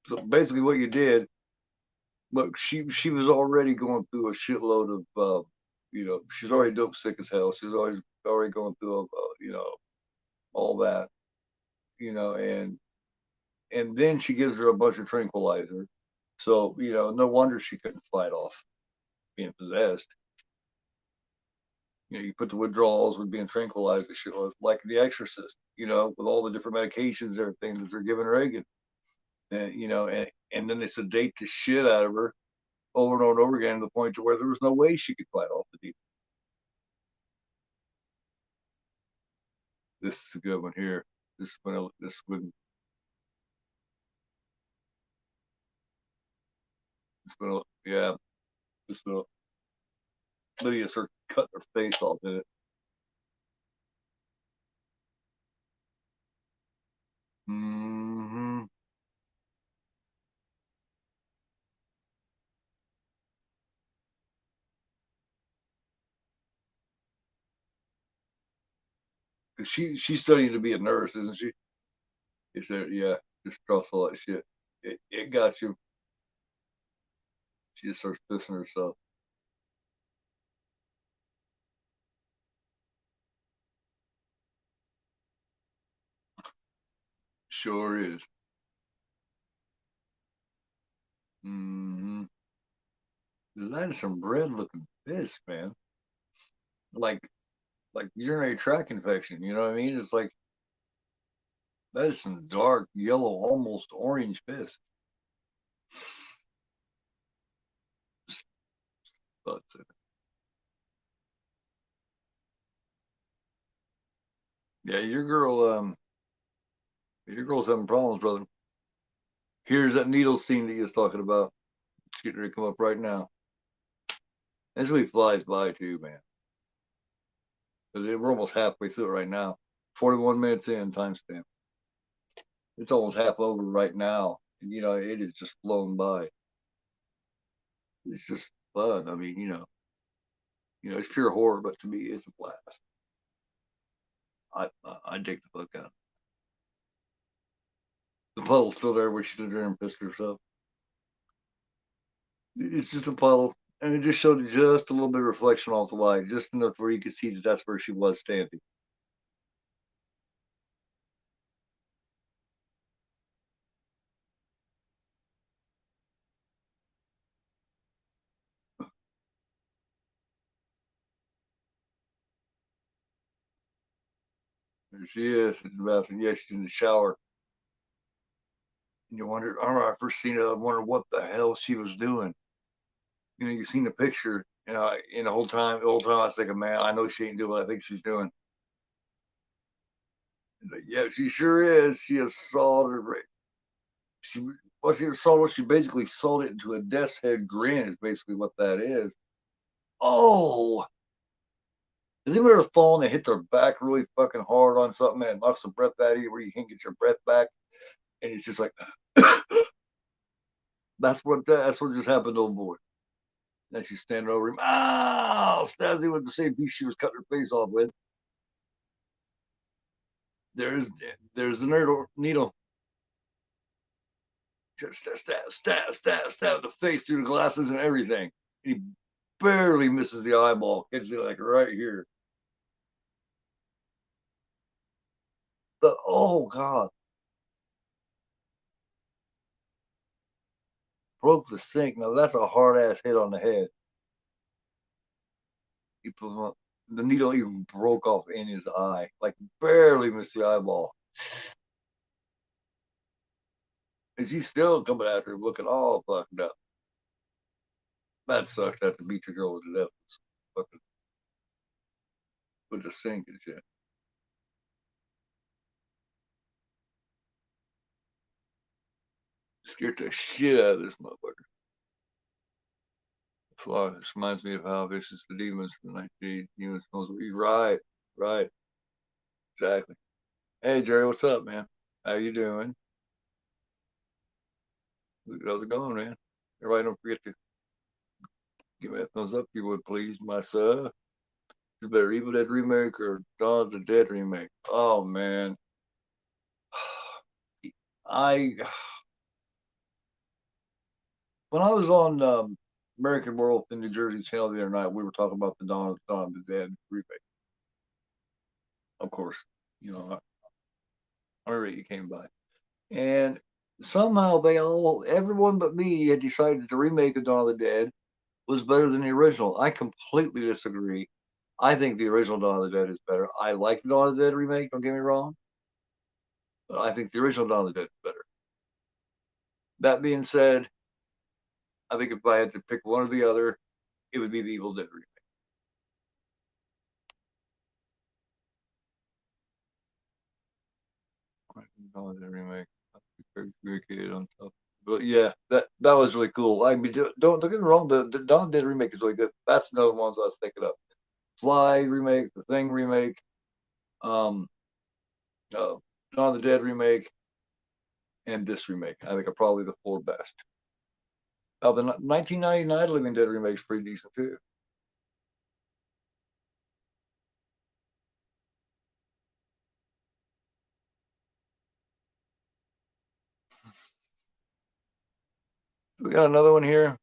A: So basically, what you did, look, she was already going through a shitload of, she's already dope sick as hell. She's already going through, all that, and then she gives her a bunch of tranquilizer. So no wonder she couldn't fight off being possessed. You put the withdrawals with being tranquilized and shit like The Exorcist. With all the different medications and everything that they're giving Reagan, and then they sedate the shit out of her over and over and over again to the point to where there was no way she could fight off the demon. This is a good one here. Yeah, this one, Lydia started cutting her face off in it. Mm-hmm. She's studying to be a nurse, isn't she? Is there? Yeah, just trust all that shit. It got you. She just starts pissing herself. Sure is. Mm-hmm. That is some red looking piss, man. Like urinary tract infection. You know what I mean? It's like that is some dark yellow, almost orange piss. But yeah, your girl's having problems, brother. Here's that needle scene that you was talking about. It's getting ready to come up right now. This movie flies by too, man. We're almost halfway through it right now. 41 minutes in, timestamp. It's almost half over right now. And, it is just flown by. It's just fun. I mean, it's pure horror, but to me, it's a blast. I dig the fuck out. The puddle's still there where she stood there and pissed herself. It's just a puddle, and it just showed just a little bit of reflection off the light, just enough where you could see that that's where she was standing. There she is in the bathroom. Yeah, she's in the shower. And you wonder, I remember I first seen it, I wonder what the hell she was doing. You seen the picture, in the whole time I was thinking, man, I know she ain't doing what I think she's doing. Like, yeah, she sure is. She has sawed her. She she basically sold it into a death's head grin. Is basically what that is. Oh, has anybody ever fallen and hit their back really fucking hard on something and it knocks the breath out of you where you can't get your breath back? And it's just like, that's what just happened to old boy. And she's standing over him. Ow! Stabs him with the same piece she was cutting her face off with. There's there's the needle. Just stab the face through the glasses and everything. And he barely misses the eyeball. Gets it like right here. Oh god, broke the sink. Now that's a hard ass hit on the head. He put the needle even broke off in his eye, like barely missed the eyeball. And she's still coming after him, looking all fucked up. That sucked. Have to beat your girl to death. with the sink and shit. Scared the shit out of this motherfucker. Fuck, this reminds me of how vicious the demons from the 1980s. Demons smells weed. Right, right, exactly. Hey Jerry, what's up, man? How you doing? How's it going, man? Everybody, don't forget to give me a thumbs up if you would, please. Myself. You better Evil Dead remake or Dawn of the Dead remake. Oh man, I when I was on American World in New Jersey Channel the other night, we were talking about the Dawn of the Dead remake. Of course, you know, I remember you came by, and somehow everyone but me had decided the remake of Dawn of the Dead was better than the original. I completely disagree. I think the original Dawn of the Dead is better. I like the Dawn of the Dead remake. Don't get me wrong, but I think the original Dawn of the Dead is better. That being said, I think if I had to pick one or the other, it would be the Evil Dead remake. Dawn of the Dead remake. Very on top. But yeah, that was really cool. I mean, don't get me wrong. The Dawn of the Dead remake is really good. That's another one I was thinking of. Fly remake, The Thing remake, um, uh, Dawn of the Dead remake, and this remake. I think are probably the four best. The 1999 Living Dead remake is pretty decent too. We got another one here.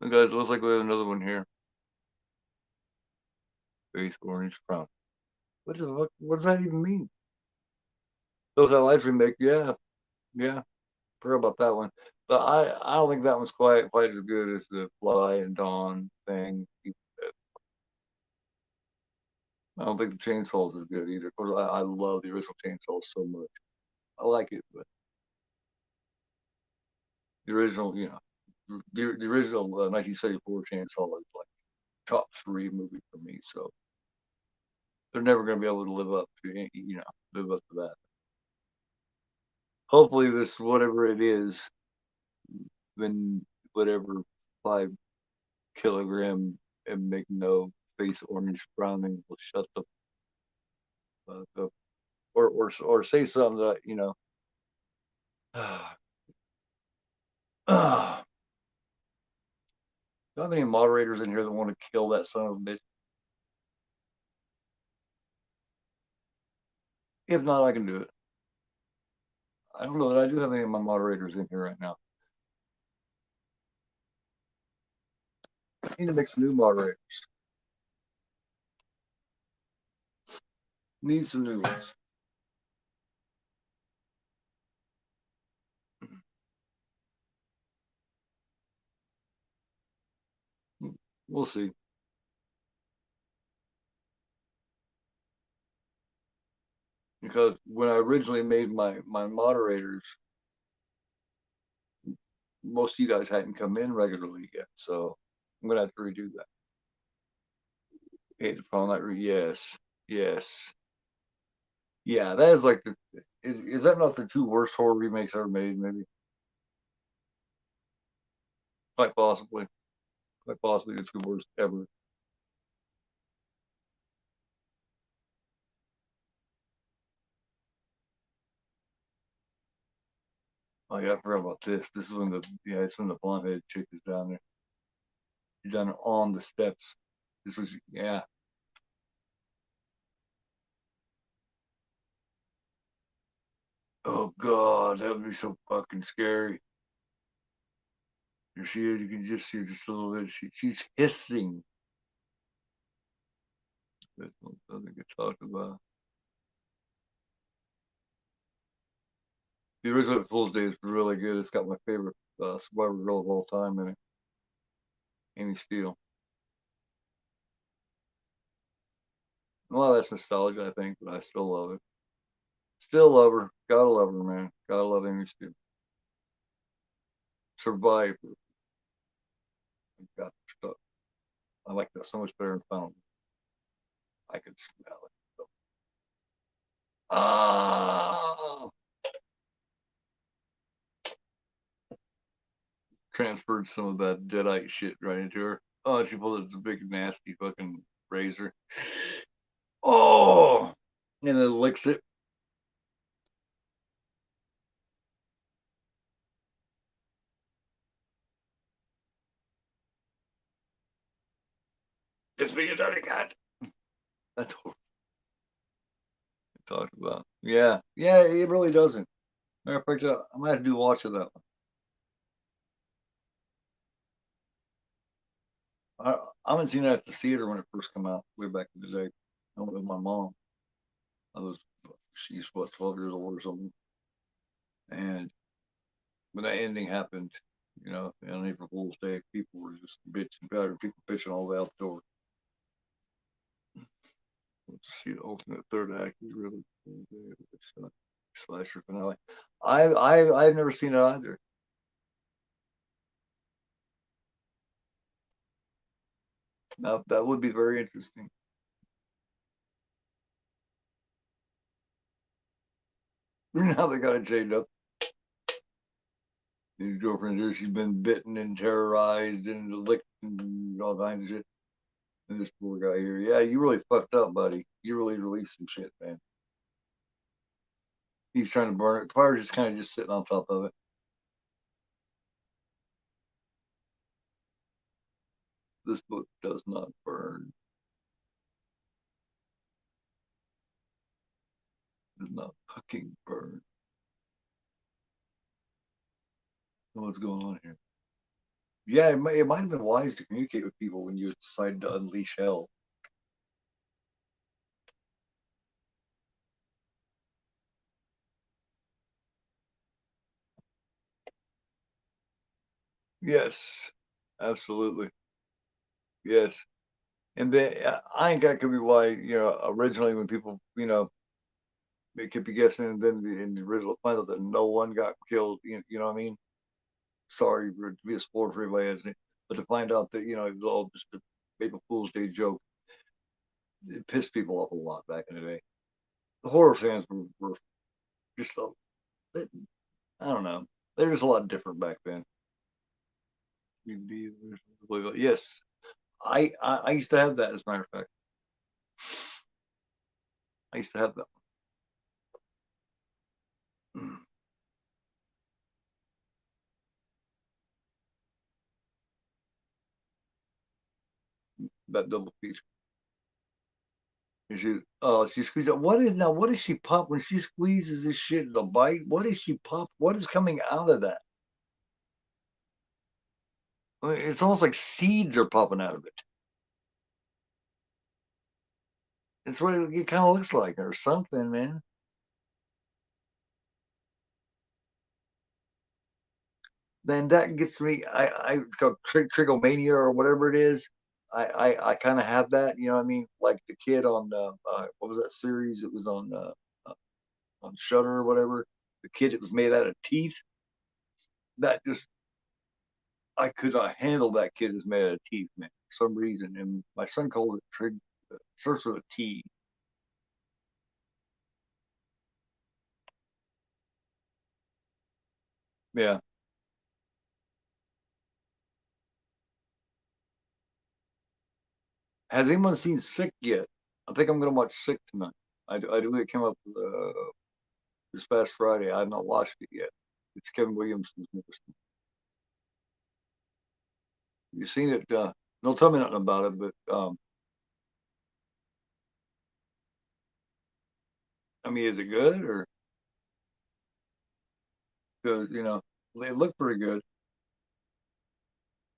A: Guys, it looks like we have another one here. Face orange crown. What the fuck? What does that even mean? Those Lights remake, yeah, yeah. Forgot about that one. But I don't think that one's quite as good as the Fly and Dawn thing. I don't think the Chainsaws is good either. Of course, I love the original Chainsaws so much. I like it, but the original, the original 1974 Chainsaw is like top three movie for me. So they're never going to be able to live up to that. Hopefully, this whatever it is, then whatever 5 kilogram and make no face orange browning will shut the up, or say something that uh, do I have any moderators in here that want to kill that son of a bitch? If not, I can do it. I don't know that I do have any of my moderators in here right now. I need to make some new moderators. Need some new ones. We'll see. Because when I originally made my moderators, most of you guys hadn't come in regularly yet, so I'm gonna have to redo that. Hate the problem that yes, yes, yeah. That is like is that not the two worst horror remakes ever made? Maybe, quite possibly, the two worst ever. Oh yeah, I forgot about this. This is when it's when the blonde headed chick is down there. She's down there on the steps. This was yeah. Oh god, that would be so fucking scary. Here she is. You can just see just a little bit. She's hissing. That doesn't get talked about. The original Fool's Day is really good. It's got my favorite Survivor girl of all time in it, Amy Steele. Well, that's nostalgia, I think, but I still love it. Still love her. Gotta love her, man. Gotta love Amy Steele. Survivor. got stuff. I like that so much better than fountain. I could smell it. So. Ah, transferred some of that deadite shit right into her. Oh, she pulled it. It's a big nasty fucking razor. Oh, and it licks it. It's being a dirty cat. That's what we talked about. Yeah, yeah, it really doesn't. Matter of fact, I might have to do a watch of that one. I haven't seen it at the theater when it first came out way back in the day. I went with my mom. I was, she's what, 12 years old or something. And when that ending happened, on April Fool's Day, people were just bitching, people bitching all the way out the door. To see the ultimate third act is really slasher finale. I've never seen it either. Now that would be very interesting. Now they got it chained up. His girlfriend here, she's been bitten and terrorized and licked and all kinds of shit. And this poor guy here, yeah, you really fucked up, buddy. You really released some shit, man. He's trying to burn it. The fire's just kind of just sitting on top of it. This book does not burn. Does not fucking burn. What's going on here? Yeah, it might have been wise to communicate with people when you decided to unleash hell. Yes, absolutely. Yes. And then I think that could be why, originally when people, they could be guessing, and then in the original find out that no one got killed, you know what I mean? Sorry to be a spoiler for everybody, hasn't it? But to find out that, it was all just a April Fool's Day joke, it pissed people off a lot back in the day. The horror fans were just, I don't know. They were just a lot different back then. Yes, I used to have that, as a matter of fact. I used to have that. That double feature. And she squeezes it. What does she pop when she squeezes this shit, the bite? What does she pop? What is coming out of that? I mean, it's almost like seeds are popping out of it. It's what it kind of looks like, or something, man. Then that gets me. It's called trigomania or whatever it is. I kind of have that. You know what I mean? Like the kid on what was that series? It was uh, on Shutter or whatever. The kid that was made out of teeth. That just I could not handle that kid is made out of teeth, man, for some reason. And my son calls it starts with a T. Yeah. Has anyone seen Sick yet? I think I'm gonna watch Sick tonight. I do. It came up this past Friday. I have not watched it yet. It's Kevin Williamson's newest. You seen it? Don't tell me nothing about it, but I mean, is it good or because they look pretty good.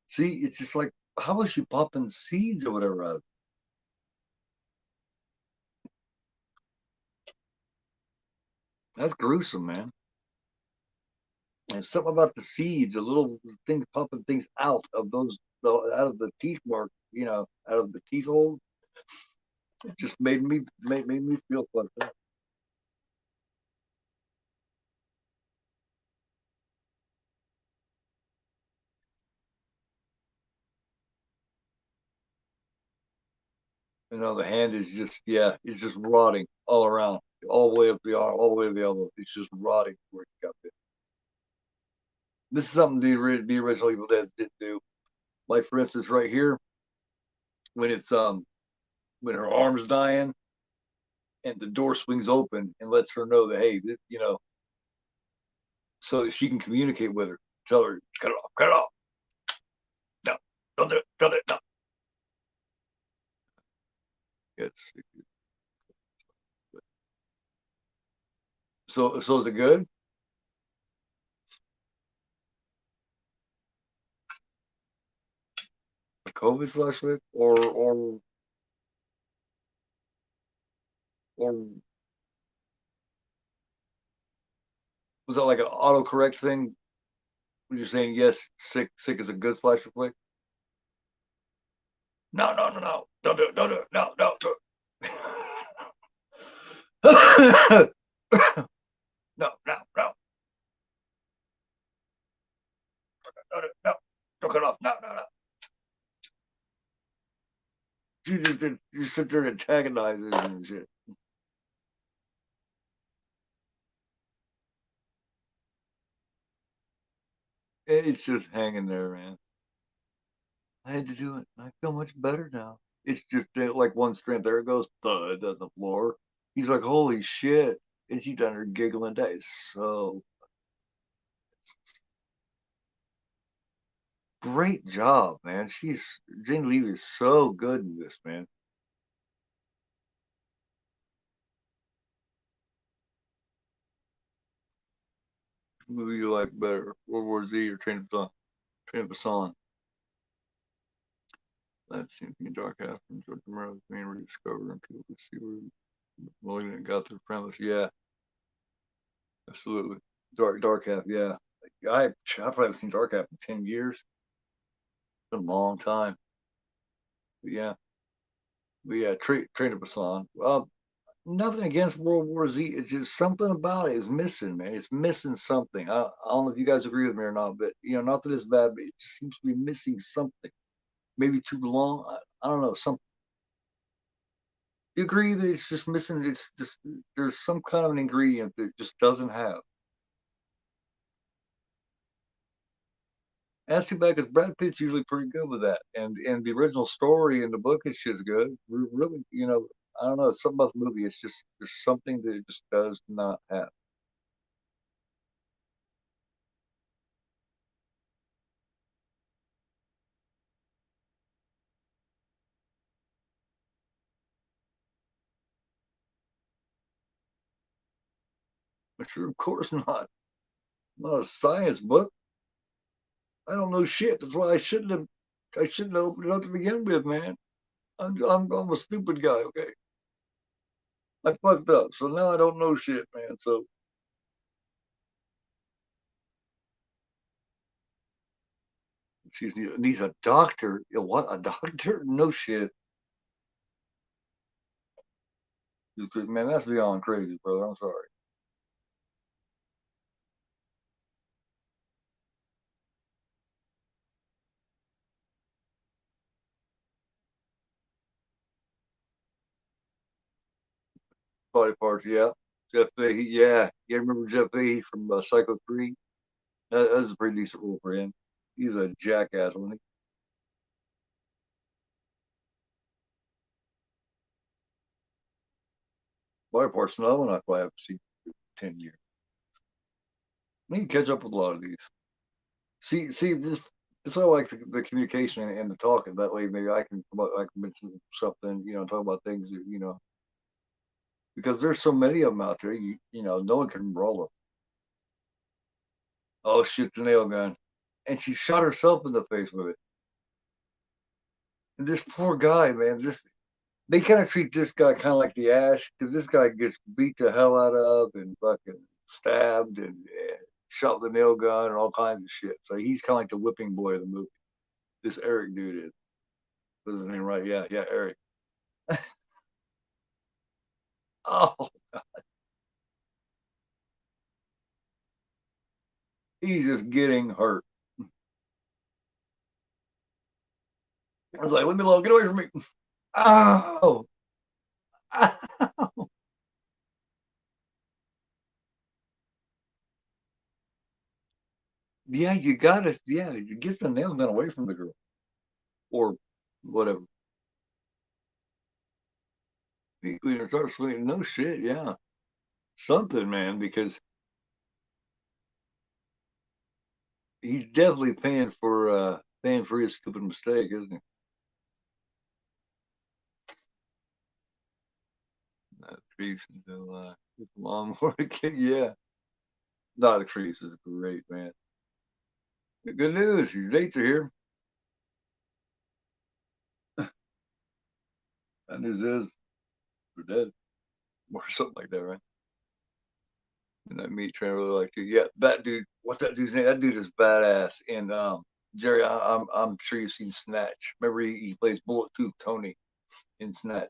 A: See, it's just like how is she popping seeds or whatever out of it? That's gruesome, man. And something about the seeds, the little things pumping things out of out of the teeth mark, out of the teeth hole. It just made me feel fucked up. You know, the hand is just, yeah, it's just rotting all around, all the way up the arm, all the way to the elbow. It's just rotting where it got bit. This is something the original Evil Dead didn't do. Like for instance, right here, when it's when her arm's dying and the door swings open and lets her know that hey, this, you know, so that she can communicate with her. Tell her, cut it off. No, don't do it, don't do it, no. It's so is it good? A COVID flashlight or was that like an autocorrect thing? When you're saying yes, sick is a good flash flick? No, no, no, no. Don't do it. Don't do it. No, no, do it. No, no, no. Don't do it. No. Don't cut off. No, no, no. You sit there and antagonize it and shit. It's just hanging there, man. I had to do it. I feel much better now. It's just like one strand. There it goes. Thud on the floor. He's like, holy shit. And she's done her giggling. That is so great job, man. Jane Levy is so good in this, man. Movie you like better, World War Z or Train to Busan? That seems to be Dark Half from George Romero's being rediscovered and people could see where Malignant got their premise. Yeah, absolutely. Dark Half, yeah. I probably haven't seen Dark Half in 10 years. It's been a long time. But yeah, Train to Busan. Nothing against World War Z. It's just something about it is missing, man. It's missing something. I don't know if you guys agree with me or not, but you know, not that it's bad, but it just seems to be missing something. Maybe too long. I don't know. You agree that it's just missing? It's just there's some kind of an ingredient that it just doesn't have. That's too bad because Brad Pitt's usually pretty good with that, and the original story and the book is just good. We're really, you know, I don't know. It's something about the movie. It's just there's something that it just does not have. But sure, of course not. Not a science book. I don't know shit. That's why I shouldn't have opened it up to begin with, man. I'm a stupid guy. Okay, I fucked up, so now I don't know shit, man. So she needs a doctor. What, a doctor? No shit. Man, that's beyond crazy, brother. I'm sorry. Body parts, yeah. Jeff Fahey, yeah. You remember Jeff Fahey from Psycho 3? That was a pretty decent role for him. He's a jackass, wasn't he? Body parts, another one I haven't seen in 10 years. I need to catch up with a lot of these. See, this I like the communication and the talking. That way, maybe I can mention something, you know, talk about things that, you know, because there's so many of them out there. You know, no one can remember all of them. Oh, shoot the nail gun, and she shot herself in the face with it. And this poor guy, man, this they kind of treat this guy kind of like the Ash because this guy gets beat the hell out of and fucking stabbed and shot with a nail gun and all kinds of shit. So he's kind of like the whipping boy of the movie. This Eric dude is. What's his name, right? Yeah, yeah, Eric. Oh, he's just getting hurt. I was like, leave me alone, get away from me. Ow! Ow! Yeah, you gotta, yeah, you get the nail gun away from the girl or whatever. You start swinging, no shit, yeah, something, man, because he's definitely paying for his stupid mistake, isn't he? Crease until lawnmower kid, yeah. No, the crease is great, man. Good news, your dates are here. That news is we're dead or something like that, right? And that meat train really like you. Yeah, that dude. What's that dude's name? That dude is badass. And Jerry, I'm sure you've seen Snatch. Remember he plays Bullet Tooth Tony in Snatch.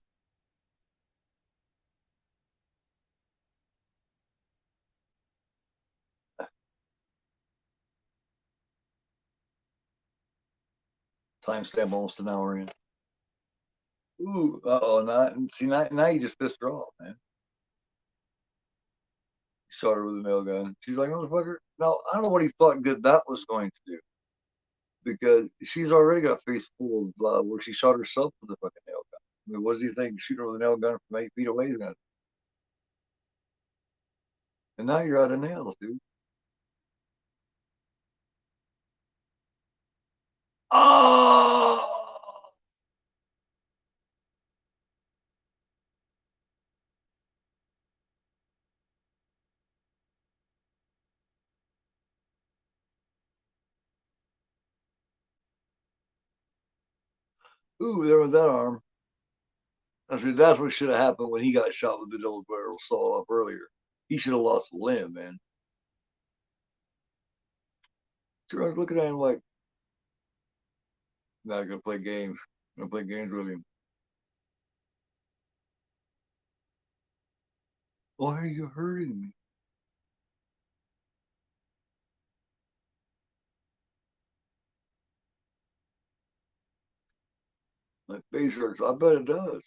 A: Timestamp almost an hour in. Ooh, oh, not see now you just pissed her off, man. He shot her with a nail gun. She's like, motherfucker. No, I don't know what he thought good that was going to do because she's already got a face full of where she shot herself with a fucking nail gun. I mean, what does he think? Shooting her with a nail gun from 8 feet away is gonna. And now you're out of nails, dude. Oh, ooh, there was that arm. I said that's what should have happened when he got shot with the double barrel saw up earlier. He should have lost a limb, man. So I was looking at him like, not gonna play games. I'm gonna play games with him. Why are you hurting me? My face hurts. I bet it does.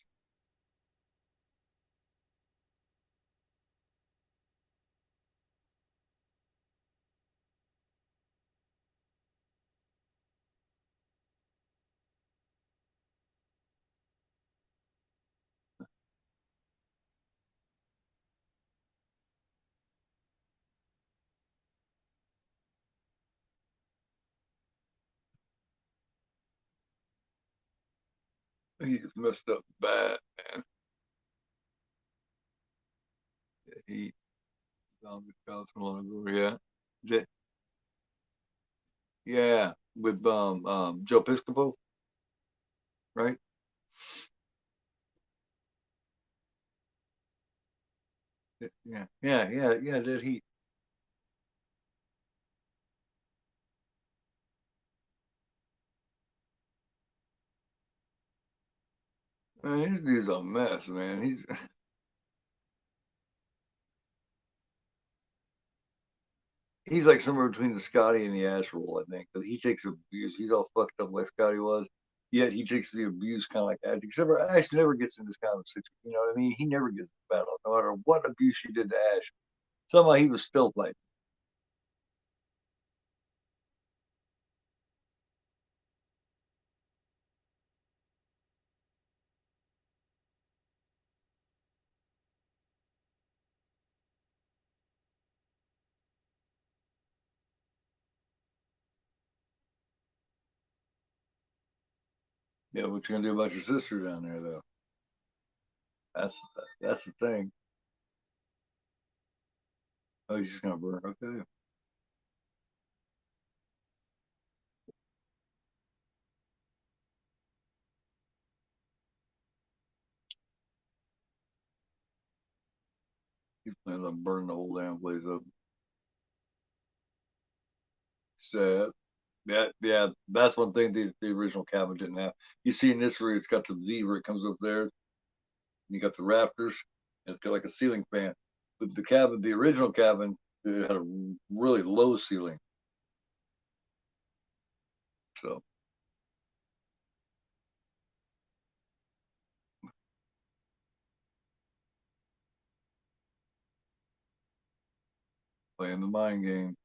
A: He just messed up bad, man. He found the cows from long ago. Yeah. Yeah. With Joe Piscopo, right? Yeah. Yeah. Yeah. Yeah. That he. Man, this dude's a mess, man. He's like somewhere between the Scotty and the Ash rule, I think. Because he takes abuse. He's all fucked up like Scotty was. Yet he takes the abuse kind of like Ash. Except for Ash never gets in this kind of situation. You know what I mean? He never gets the battle, no matter what abuse you did to Ash. Somehow he was still fighting. Yeah, what you gonna do about your sister down there, though? That's that's the thing. Oh, he's just gonna burn. Okay, he plans on burning the whole damn place up. Sad. Yeah, yeah, that's one thing the original cabin didn't have. You see in this where it's got the Z where it comes up there, and you got the rafters, and it's got like a ceiling fan. But the cabin, the original cabin, it had a really low ceiling. So Playing the mind game.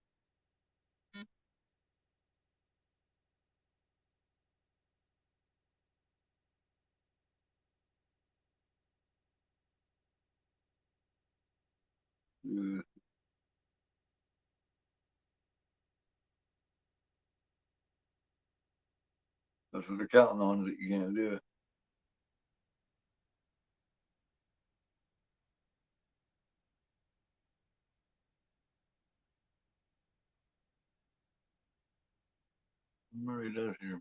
A: Uh, That's what they're counting on, is that you can't do it. Murray does here.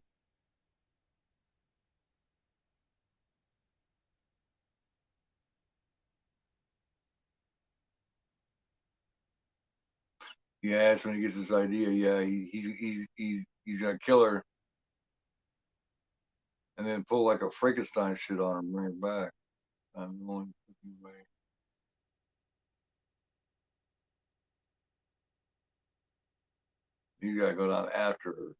A: Yeah, that's when he gets this idea. Yeah, he's gonna kill her and then pull like a Frankenstein shit on her and bring her back. I'm going way. You gotta go down after her.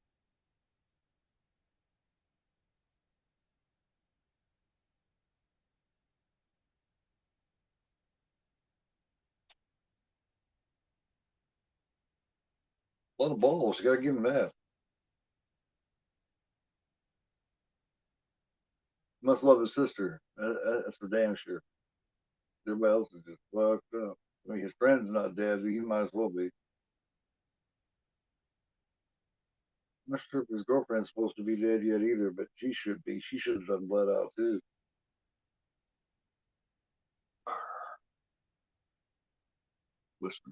A: A lot of balls. You gotta give him that. Must love his sister. That's for damn sure. Everybody else is just fucked up. I mean, his friend's not dead, but he might as well be. I'm not sure if his girlfriend's supposed to be dead yet either, but she should be. She should have done bled out too. Whisper.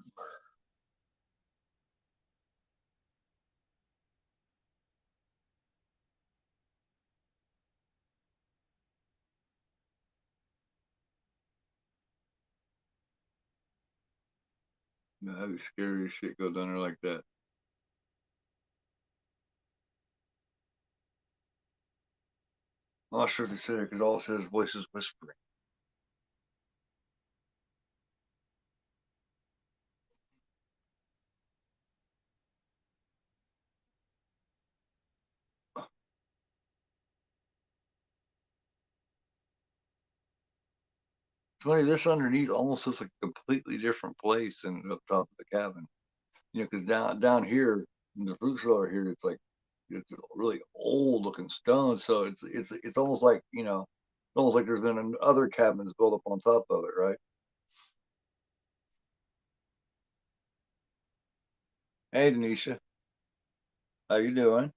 A: Yeah, that'd be scary as shit go down there like that. I'm not sure if they said it because all it says voice is whispering. It's funny, this underneath almost looks like a completely different place than up top of the cabin. You know, because down here in the fruit cellar here, it's like it's really old looking stone. So it's almost like almost like there's been other cabins built up on top of it, right? Hey, Denisha, how you doing?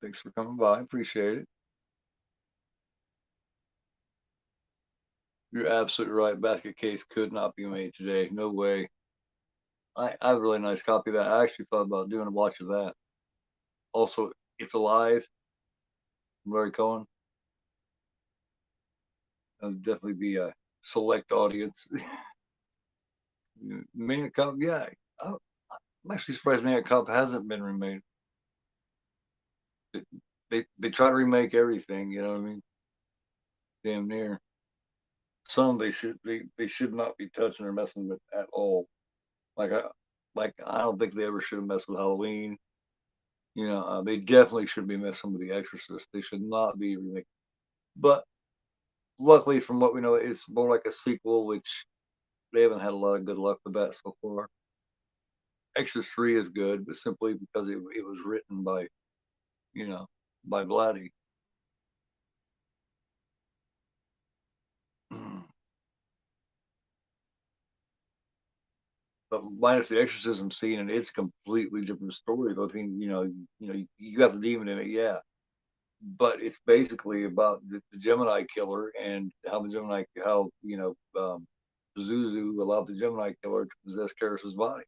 A: Thanks for coming by. Appreciate it. You're absolutely right. Basket case could not be made today. No way. I have a really nice copy of that. I actually thought about doing a watch of that. Also, It's Alive, Larry Cohen. That would definitely be a select audience. Maniac Cop, yeah. I'm actually surprised Maniac Cop hasn't been remade. They, they try to remake everything, you know what I mean? Damn near. Some they should not be touching or messing with at all. Like I don't think they ever should have messed with Halloween. They definitely should be messing with The Exorcist. They should not be remaking. But luckily, from what we know, it's more like a sequel, which they haven't had a lot of good luck with that so far. Exorcist 3 is good, but simply because it was written by, you know, by Blatty. But minus the exorcism scene, and it's a completely different story. I think you got the demon in it, yeah, but it's basically about the Gemini killer and how the Gemini, how Zuzu allowed the Gemini killer to possess Karis's body.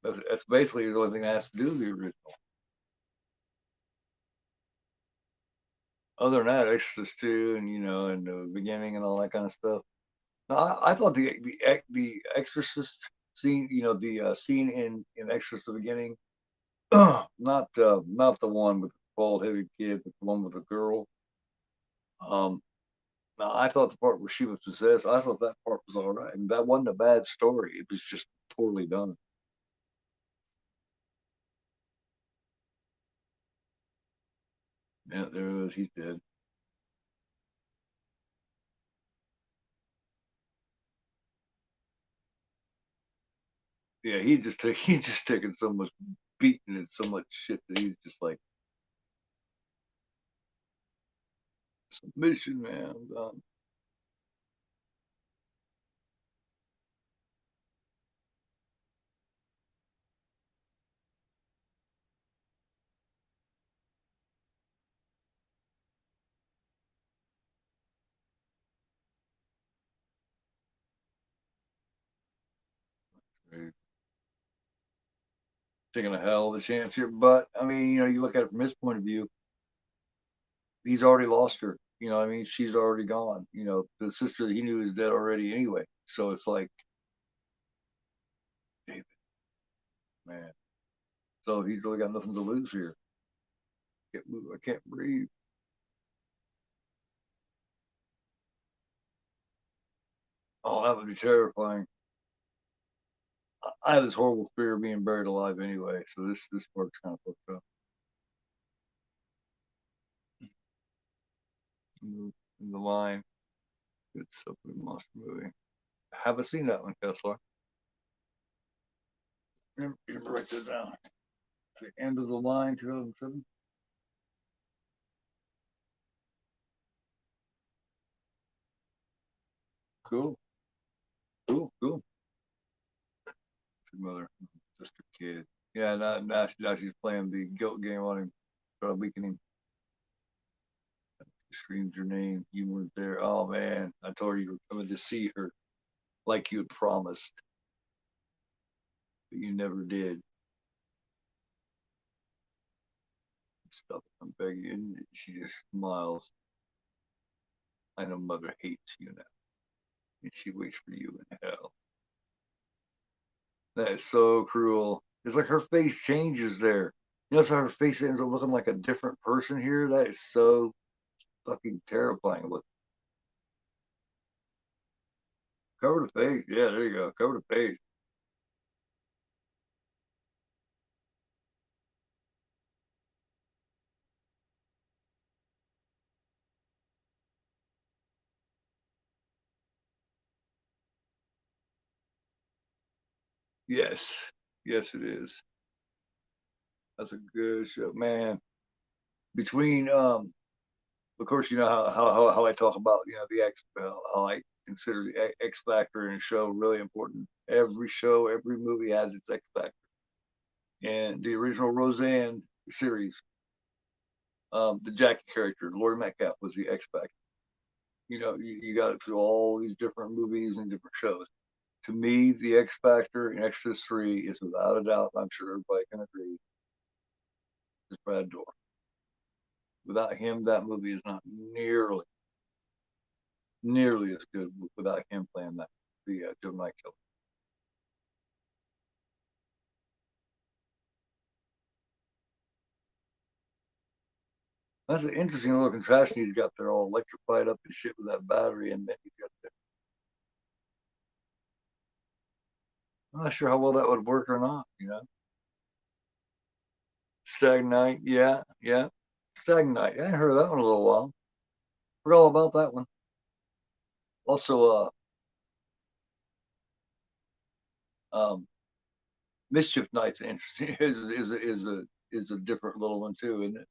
A: That's basically the only thing that has to do with the original. Other than that, Exorcist 2 and and the beginning and all that kind of stuff. No, I thought the Exorcist scene, the scene in Exorcist the beginning, not the one with the bald headed kid, but the one with the girl. Um, Now I thought the part where she was possessed, I thought that part was all right. I mean, that wasn't a bad story. It was just poorly done. Yeah, there it was. He's dead. Yeah, he's just taking so much beating and so much shit that he's just like submission, man. I'm done. He's taking a hell of a chance here, but I mean, you look at it from his point of view. He's already lost her. I mean, she's already gone. The sister that he knew is dead already anyway. So it's like, David, man. So he's really got nothing to lose here. Can't move. I can't breathe. Oh, that would be terrifying. I have this horrible fear of being buried alive anyway. So this part's kind of fucked up. In the line, good stuff with monster movie. Haven't seen that one, Kessler. Remember write that down. It's the end of the line, 2007. Cool, cool. Mother, just a kid. Yeah, now she's playing the guilt game on him, trying to weaken him. She screams your name. You weren't there. Oh man, I told her you were coming to see her, like you had promised, but you never did. Stuff. I'm begging. And she just smiles. I know mother hates you now, and she waits for you in hell. That is so cruel. It's like her face changes there. So her face ends up looking like a different person here. That is so fucking terrifying. Look, cover the face. Yeah, there you go. Cover the face. Yes, yes, it is. That's a good show, man. Between of course, how I talk about the X, how I consider the X factor in a show really important. Every show, every movie has its X factor, and the original Roseanne series, the Jackie character, Laurie Metcalf, was the X factor. You got it through all these different movies and different shows. To me, the X factor in Extras 3 is without a doubt, I'm sure everybody can agree, is Brad Dourif. Without him, that movie is not nearly as good without him playing the Gemini killer. That's an interesting little contraption he's got there, all electrified up and shit with that battery, and then he's got the. I'm not sure how well that would work or not. Stagnite, yeah, yeah. Stagnite. I hadn't heard of that one in a little while. Forgot all about that one. Also, um, Mischief Night's interesting. Is a different little one too, isn't it?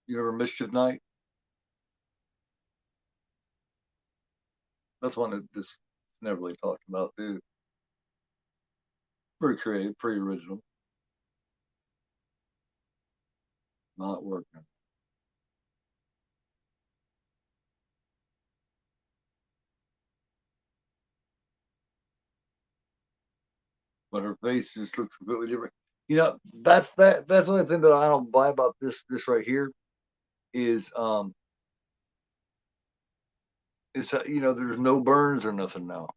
A: You remember Mischief Night? That's one that this never really talked about too. Pretty creative, pretty original. Not working, but her face just looks completely different. That's the only thing that I don't buy about this right here is there's no burns or nothing now.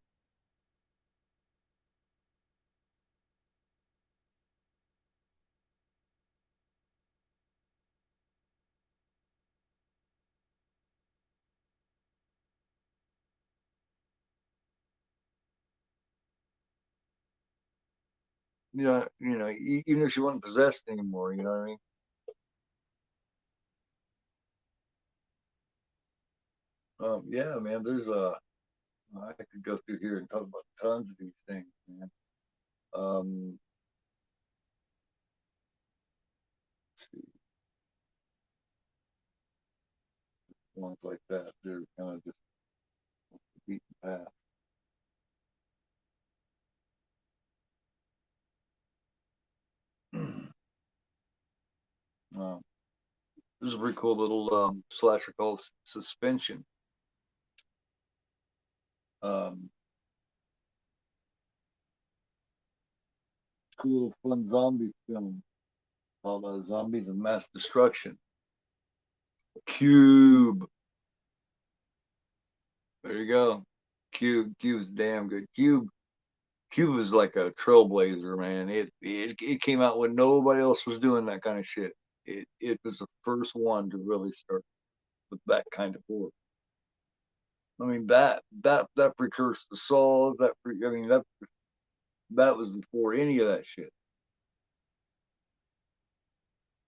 A: Even if she wasn't possessed anymore, you know what I mean? Yeah, man. There's a I could go through here and talk about tons of these things, man. Um, ones like that, they're kind of just beaten path. um, there's a pretty cool little slasher called Suspension. Um, cool, fun zombie film called Zombies of Mass Destruction. Cube. There you go. Cube's damn good. Cube was like a trailblazer, man. It came out when nobody else was doing that kind of shit. It was the first one to really start with that kind of horror. I mean that precursed the Saw. I mean that was before any of that shit.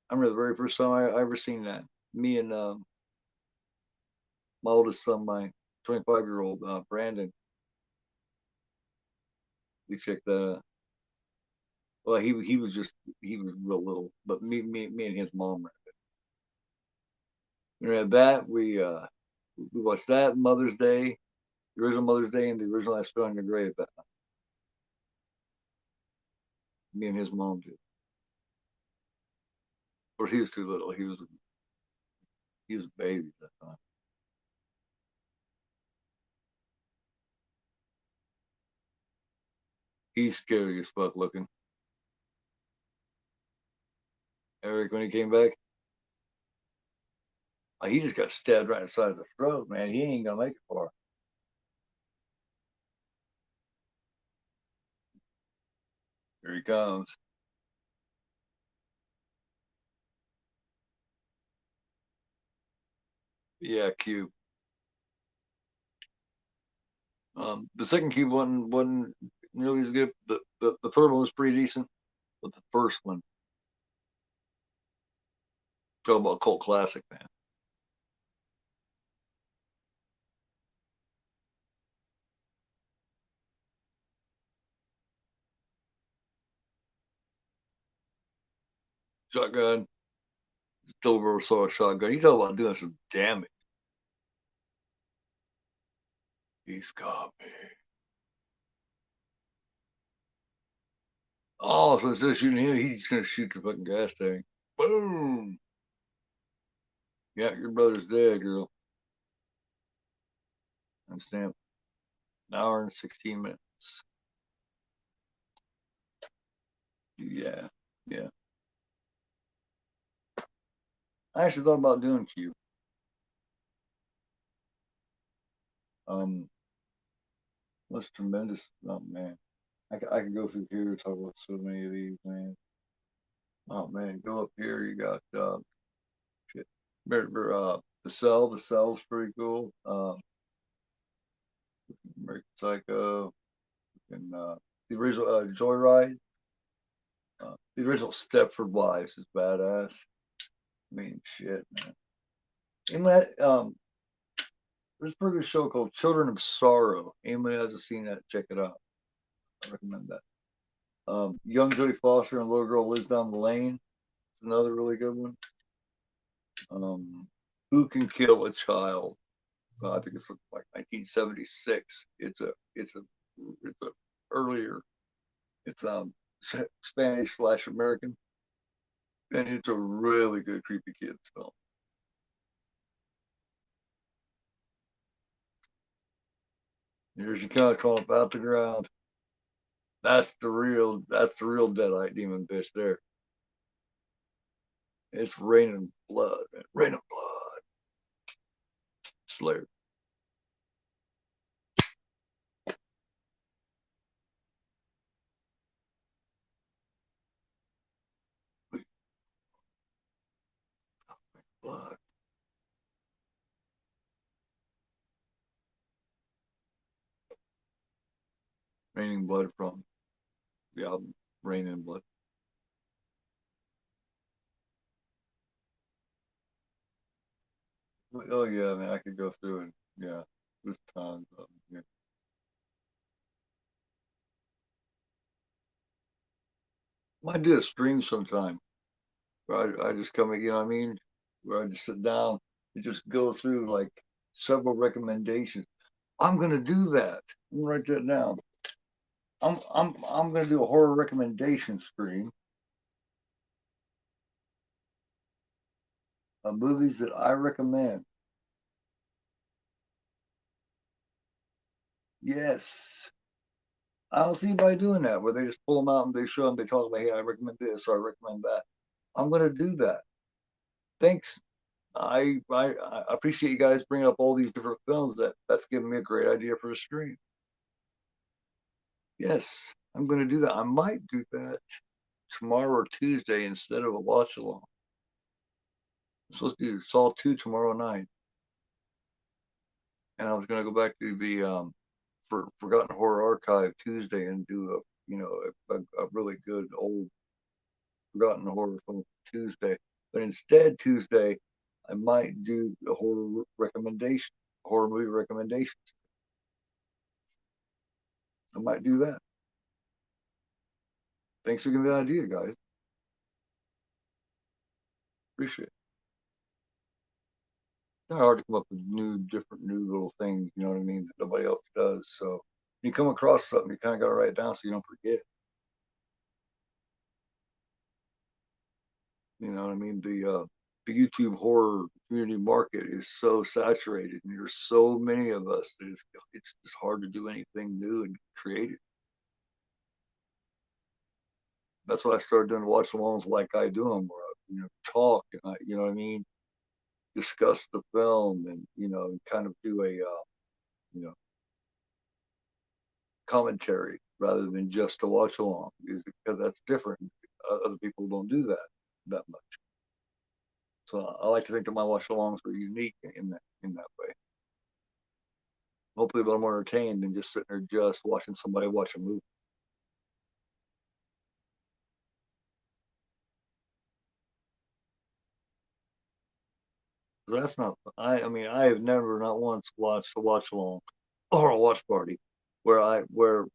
A: I remember the very first time I ever seen that. Me and my oldest son, my 25-year-old Brandon, we checked that. Well, he was real little, but me and his mom read that. We watched that Mother's Day, the original Mother's Day, and the original I Spit on Your Grave. That me and his mom did. Of course, he was too little. He was a baby at that time. He's scary as fuck looking. Eric, when he came back, he just got stabbed right inside the throat, man. He ain't gonna make it far. Here he comes. Yeah, Cube. The second Cube wasn't nearly as good. The third one was pretty decent, but the first one, talk about cult classic, man. Shotgun, Silver saw a shotgun. You talk about doing some damage. He's got me. Oh, so instead of shooting him, he's gonna shoot the fucking gas tank. Boom. Yeah, your brother's dead, girl. I'm stamped. An hour and 16 minutes. Yeah, yeah. I actually thought about doing Q. Um, that's tremendous. Oh man, I could go through here and talk about so many of these, man. Oh man, go up here. You got shit. Remember the cell. The cell's pretty cool. American Psycho and the original Joyride. The original Stepford Wives is badass. I mean, shit, man. And that there's a pretty good show called Children of Sorrow. Anybody hasn't seen that, check it out. I recommend that. Young Jodie Foster and Little Girl Lives Down the Lane. It's another really good one. Um, Who Can Kill a Child? I think it's like 1976. It's a earlier. It's Spanish slash American, and it's a really good creepy kids film. Here she comes crawling up out the ground. That's the real deadite demon bitch there. It's raining blood, man. Raining blood. Slayer. Blood. Raining blood from the album Rain and Blood. Oh yeah, man, I could go through and yeah, there's tons of them. Yeah. Might do a stream sometime where I just come, you know what I mean? Where I just sit down and just go through like several recommendations. I'm gonna do that. I'm gonna write that down. I'm gonna do a horror recommendation stream of movies that I recommend. Yes. I don't see anybody doing that where they just pull them out and they show them, they talk about, hey, I recommend this or I recommend that. I'm gonna do that. Thanks. I appreciate you guys bringing up all these different films. That's given me a great idea for a stream. Yes, I'm gonna do that. I might do that tomorrow or Tuesday instead of a watch along. I'm supposed to do Saw 2 tomorrow night, and I was gonna go back to the for Forgotten Horror Archive Tuesday and do a a really good old Forgotten Horror film Tuesday. But instead Tuesday, I might do a horror movie recommendations. I might do that. Thanks for giving me the idea, guys. Appreciate it. It's not hard to come up with new little things, you know what I mean, that nobody else does. So when you come across something, you kind of got to write it down so you don't forget. You know what I mean? The YouTube horror community market is so saturated, and there's so many of us that it's just hard to do anything new and creative. That's why I started doing watch alongs like I do them, where I, talk and you know what I mean, discuss the film and kind of do a you know commentary rather than just a watch along, because that's different. Other people don't do that much. So I like to think that my watch alongs are unique in that way. Hopefully, a little more entertained than just sitting there just watching somebody watch a movie. That's not. I mean, I have never, not once, watched a watch along or a watch party where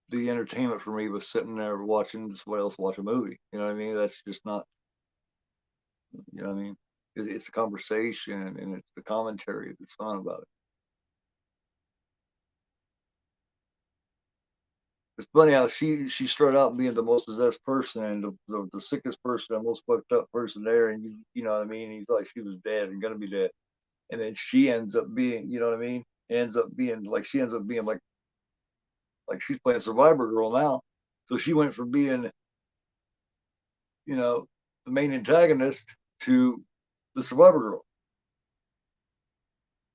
A: the entertainment for me was sitting there watching somebody else watch a movie. You know what I mean? That's just not. You know what I mean? It's the conversation and it's the commentary that's fun about it. It's funny how she started out being the most possessed person and the sickest person, the most fucked up person there, and you know what I mean. He's like she was dead and gonna be dead, and then she ends up being, you know what I mean. Ends up being like she ends up being like she's playing Survivor Girl now, so she went from being the main antagonist to the Survivor Girl.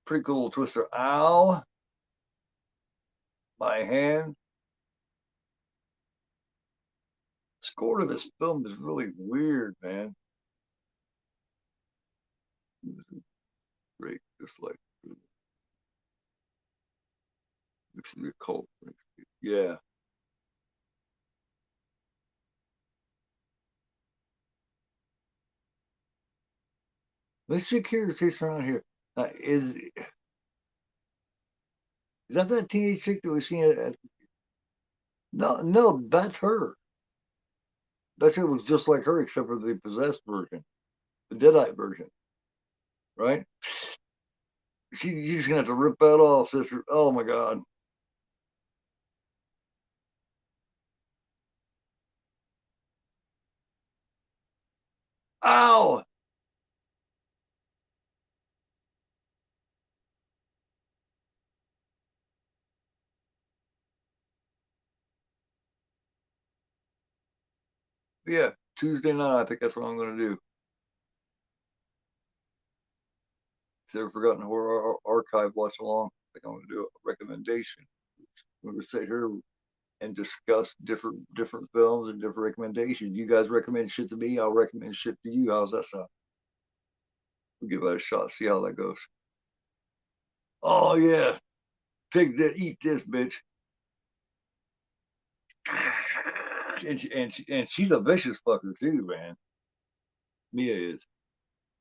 A: Pretty cool twister. Ow, my hand. Score to this film is really weird, man. Great, just like it's the occult. Yeah. Let's check here to chase around here. Is that teenage chick that we seen no, no, that's her. That chick was just like her, except for the possessed version, the Deadite version, right? You're just gonna have to rip that off, sister. Oh my god. Ow! Yeah, Tuesday night. I think that's what I'm gonna do. Never Forgotten Horror Archive watch along. I think I'm gonna do a recommendation. We're gonna sit here and discuss different films and different recommendations. You guys recommend shit to me. I'll recommend shit to you. How's that sound? We'll give that a shot. See how that goes. Oh yeah, take that. Eat this, bitch. And she's a vicious fucker too, man. Mia is.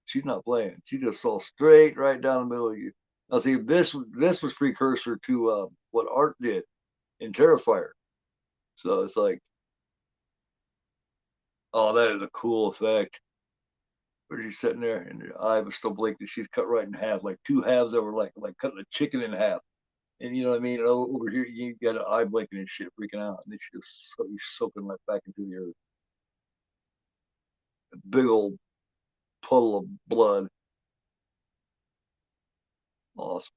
A: She's not playing. She just saw straight right down the middle of you. Now see, this was precursor to what Art did in Terrifier. So it's like Oh, that is a cool effect. Where she's sitting there and her eye was so blinking, she's cut right in half, like two halves that were like cutting a chicken in half. And you know what I mean? And over here, you got an eye blinking and shit, freaking out. And then she just soaking right back into the earth. A big old puddle of blood. Awesome.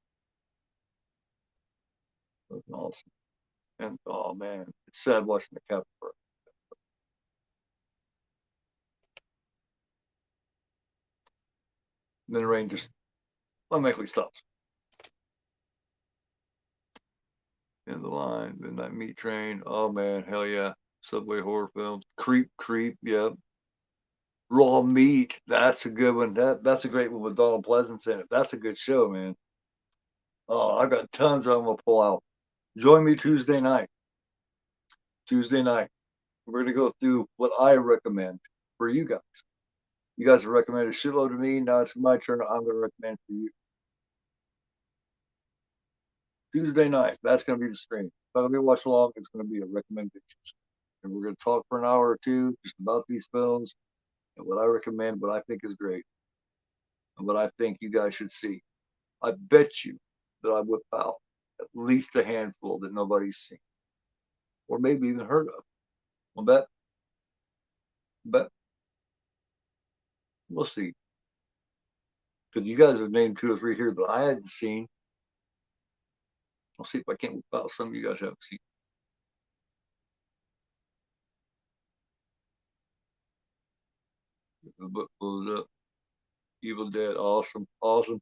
A: Fucking awesome. And oh man, it's sad watching the cap. And then the rain just automatically stops. In the line, Midnight Meat Train. Oh man, hell yeah. Subway horror films. Creep, Creep, yep. Raw Meat. That's a good one. That's a great one with Donald Pleasance in it. That's a good show, man. Oh, I got tons I'm gonna pull out. Join me Tuesday night. Tuesday night. We're gonna go through what I recommend for you guys. You guys have recommended a shitload to me. Now it's my turn. I'm gonna recommend for you. Tuesday night. That's gonna be the stream. It's not gonna be watch along. It's gonna be a recommendation. And we're gonna talk for an hour or two just about these films and what I recommend, what I think is great, and what I think you guys should see. I bet you that I whip out at least a handful that nobody's seen or maybe even heard of. I'll bet, bet we'll see. Because you guys have named two or three here that I hadn't seen. I'll see if I can't whip out some you guys haven't seen. The book blows up. Evil Dead, awesome, awesome.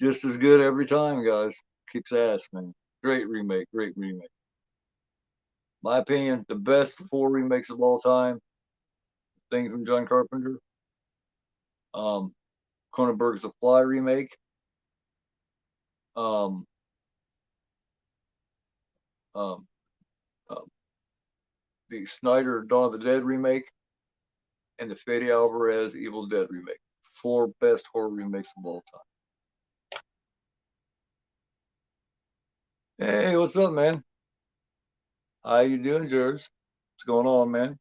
A: Just as good every time, guys. Kicks ass, man. Great remake, great remake. My opinion, the best four remakes of all time. Thing from John Carpenter. Um, Cronenberg's The Fly remake. Um, um, uh, the Snyder Dawn of the Dead remake, and the Fede Alvarez Evil Dead remake. Four best horror remakes of all time. Hey, what's up, man? How you doing, George? What's going on, man?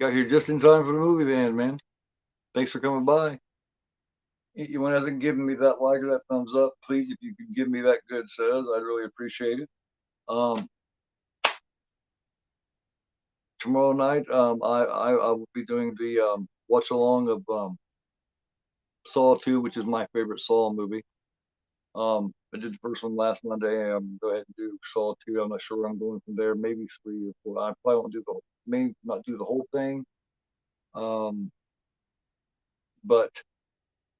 A: Got here just in time for the movie band, man. Thanks for coming by. Anyone hasn't given me that like or that thumbs up, please, if you could give me that good says, I'd really appreciate it. Um, Tomorrow night, I will be doing the watch along of Saw 2, which is my favorite Saw movie. I did the first one last Monday. I'm going to go ahead and do Saw 2. I'm not sure where I'm going from there. Maybe 3 or 4. I probably won't do may not do the whole thing. Um, but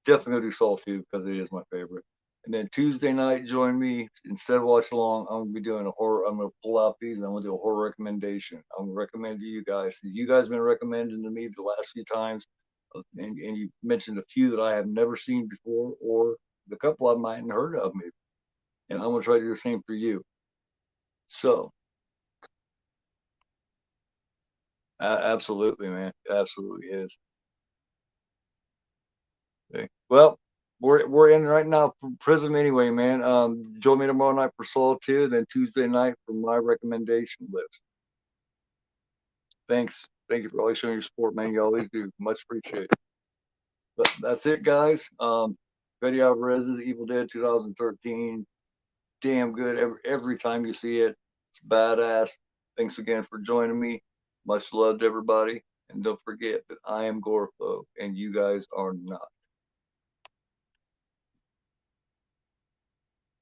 A: definitely gonna do Saw 2 because it is my favorite. And then Tuesday night, join me. Instead of watch along, I'm gonna be doing a horror. I'm gonna pull out these and I'm gonna do a horror recommendation. I'm gonna recommend to you guys. You guys have been recommending to me the last few times, and you mentioned a few that I have never seen before, or the couple I might have heard of maybe. And I'm gonna try to do the same for you. So, absolutely, man, absolutely is. Okay. Well, we're in right now from Prism anyway, man. Join me tomorrow night for Saw 2, and then Tuesday night for my recommendation list. Thanks. Thank you for always showing your support, man. You always do. Much appreciated. But that's it, guys. Fede Alvarez's Evil Dead 2013. Damn good every time you see it. It's badass. Thanks again for joining me. Much love to everybody. And don't forget that I am Gorfo and you guys are not.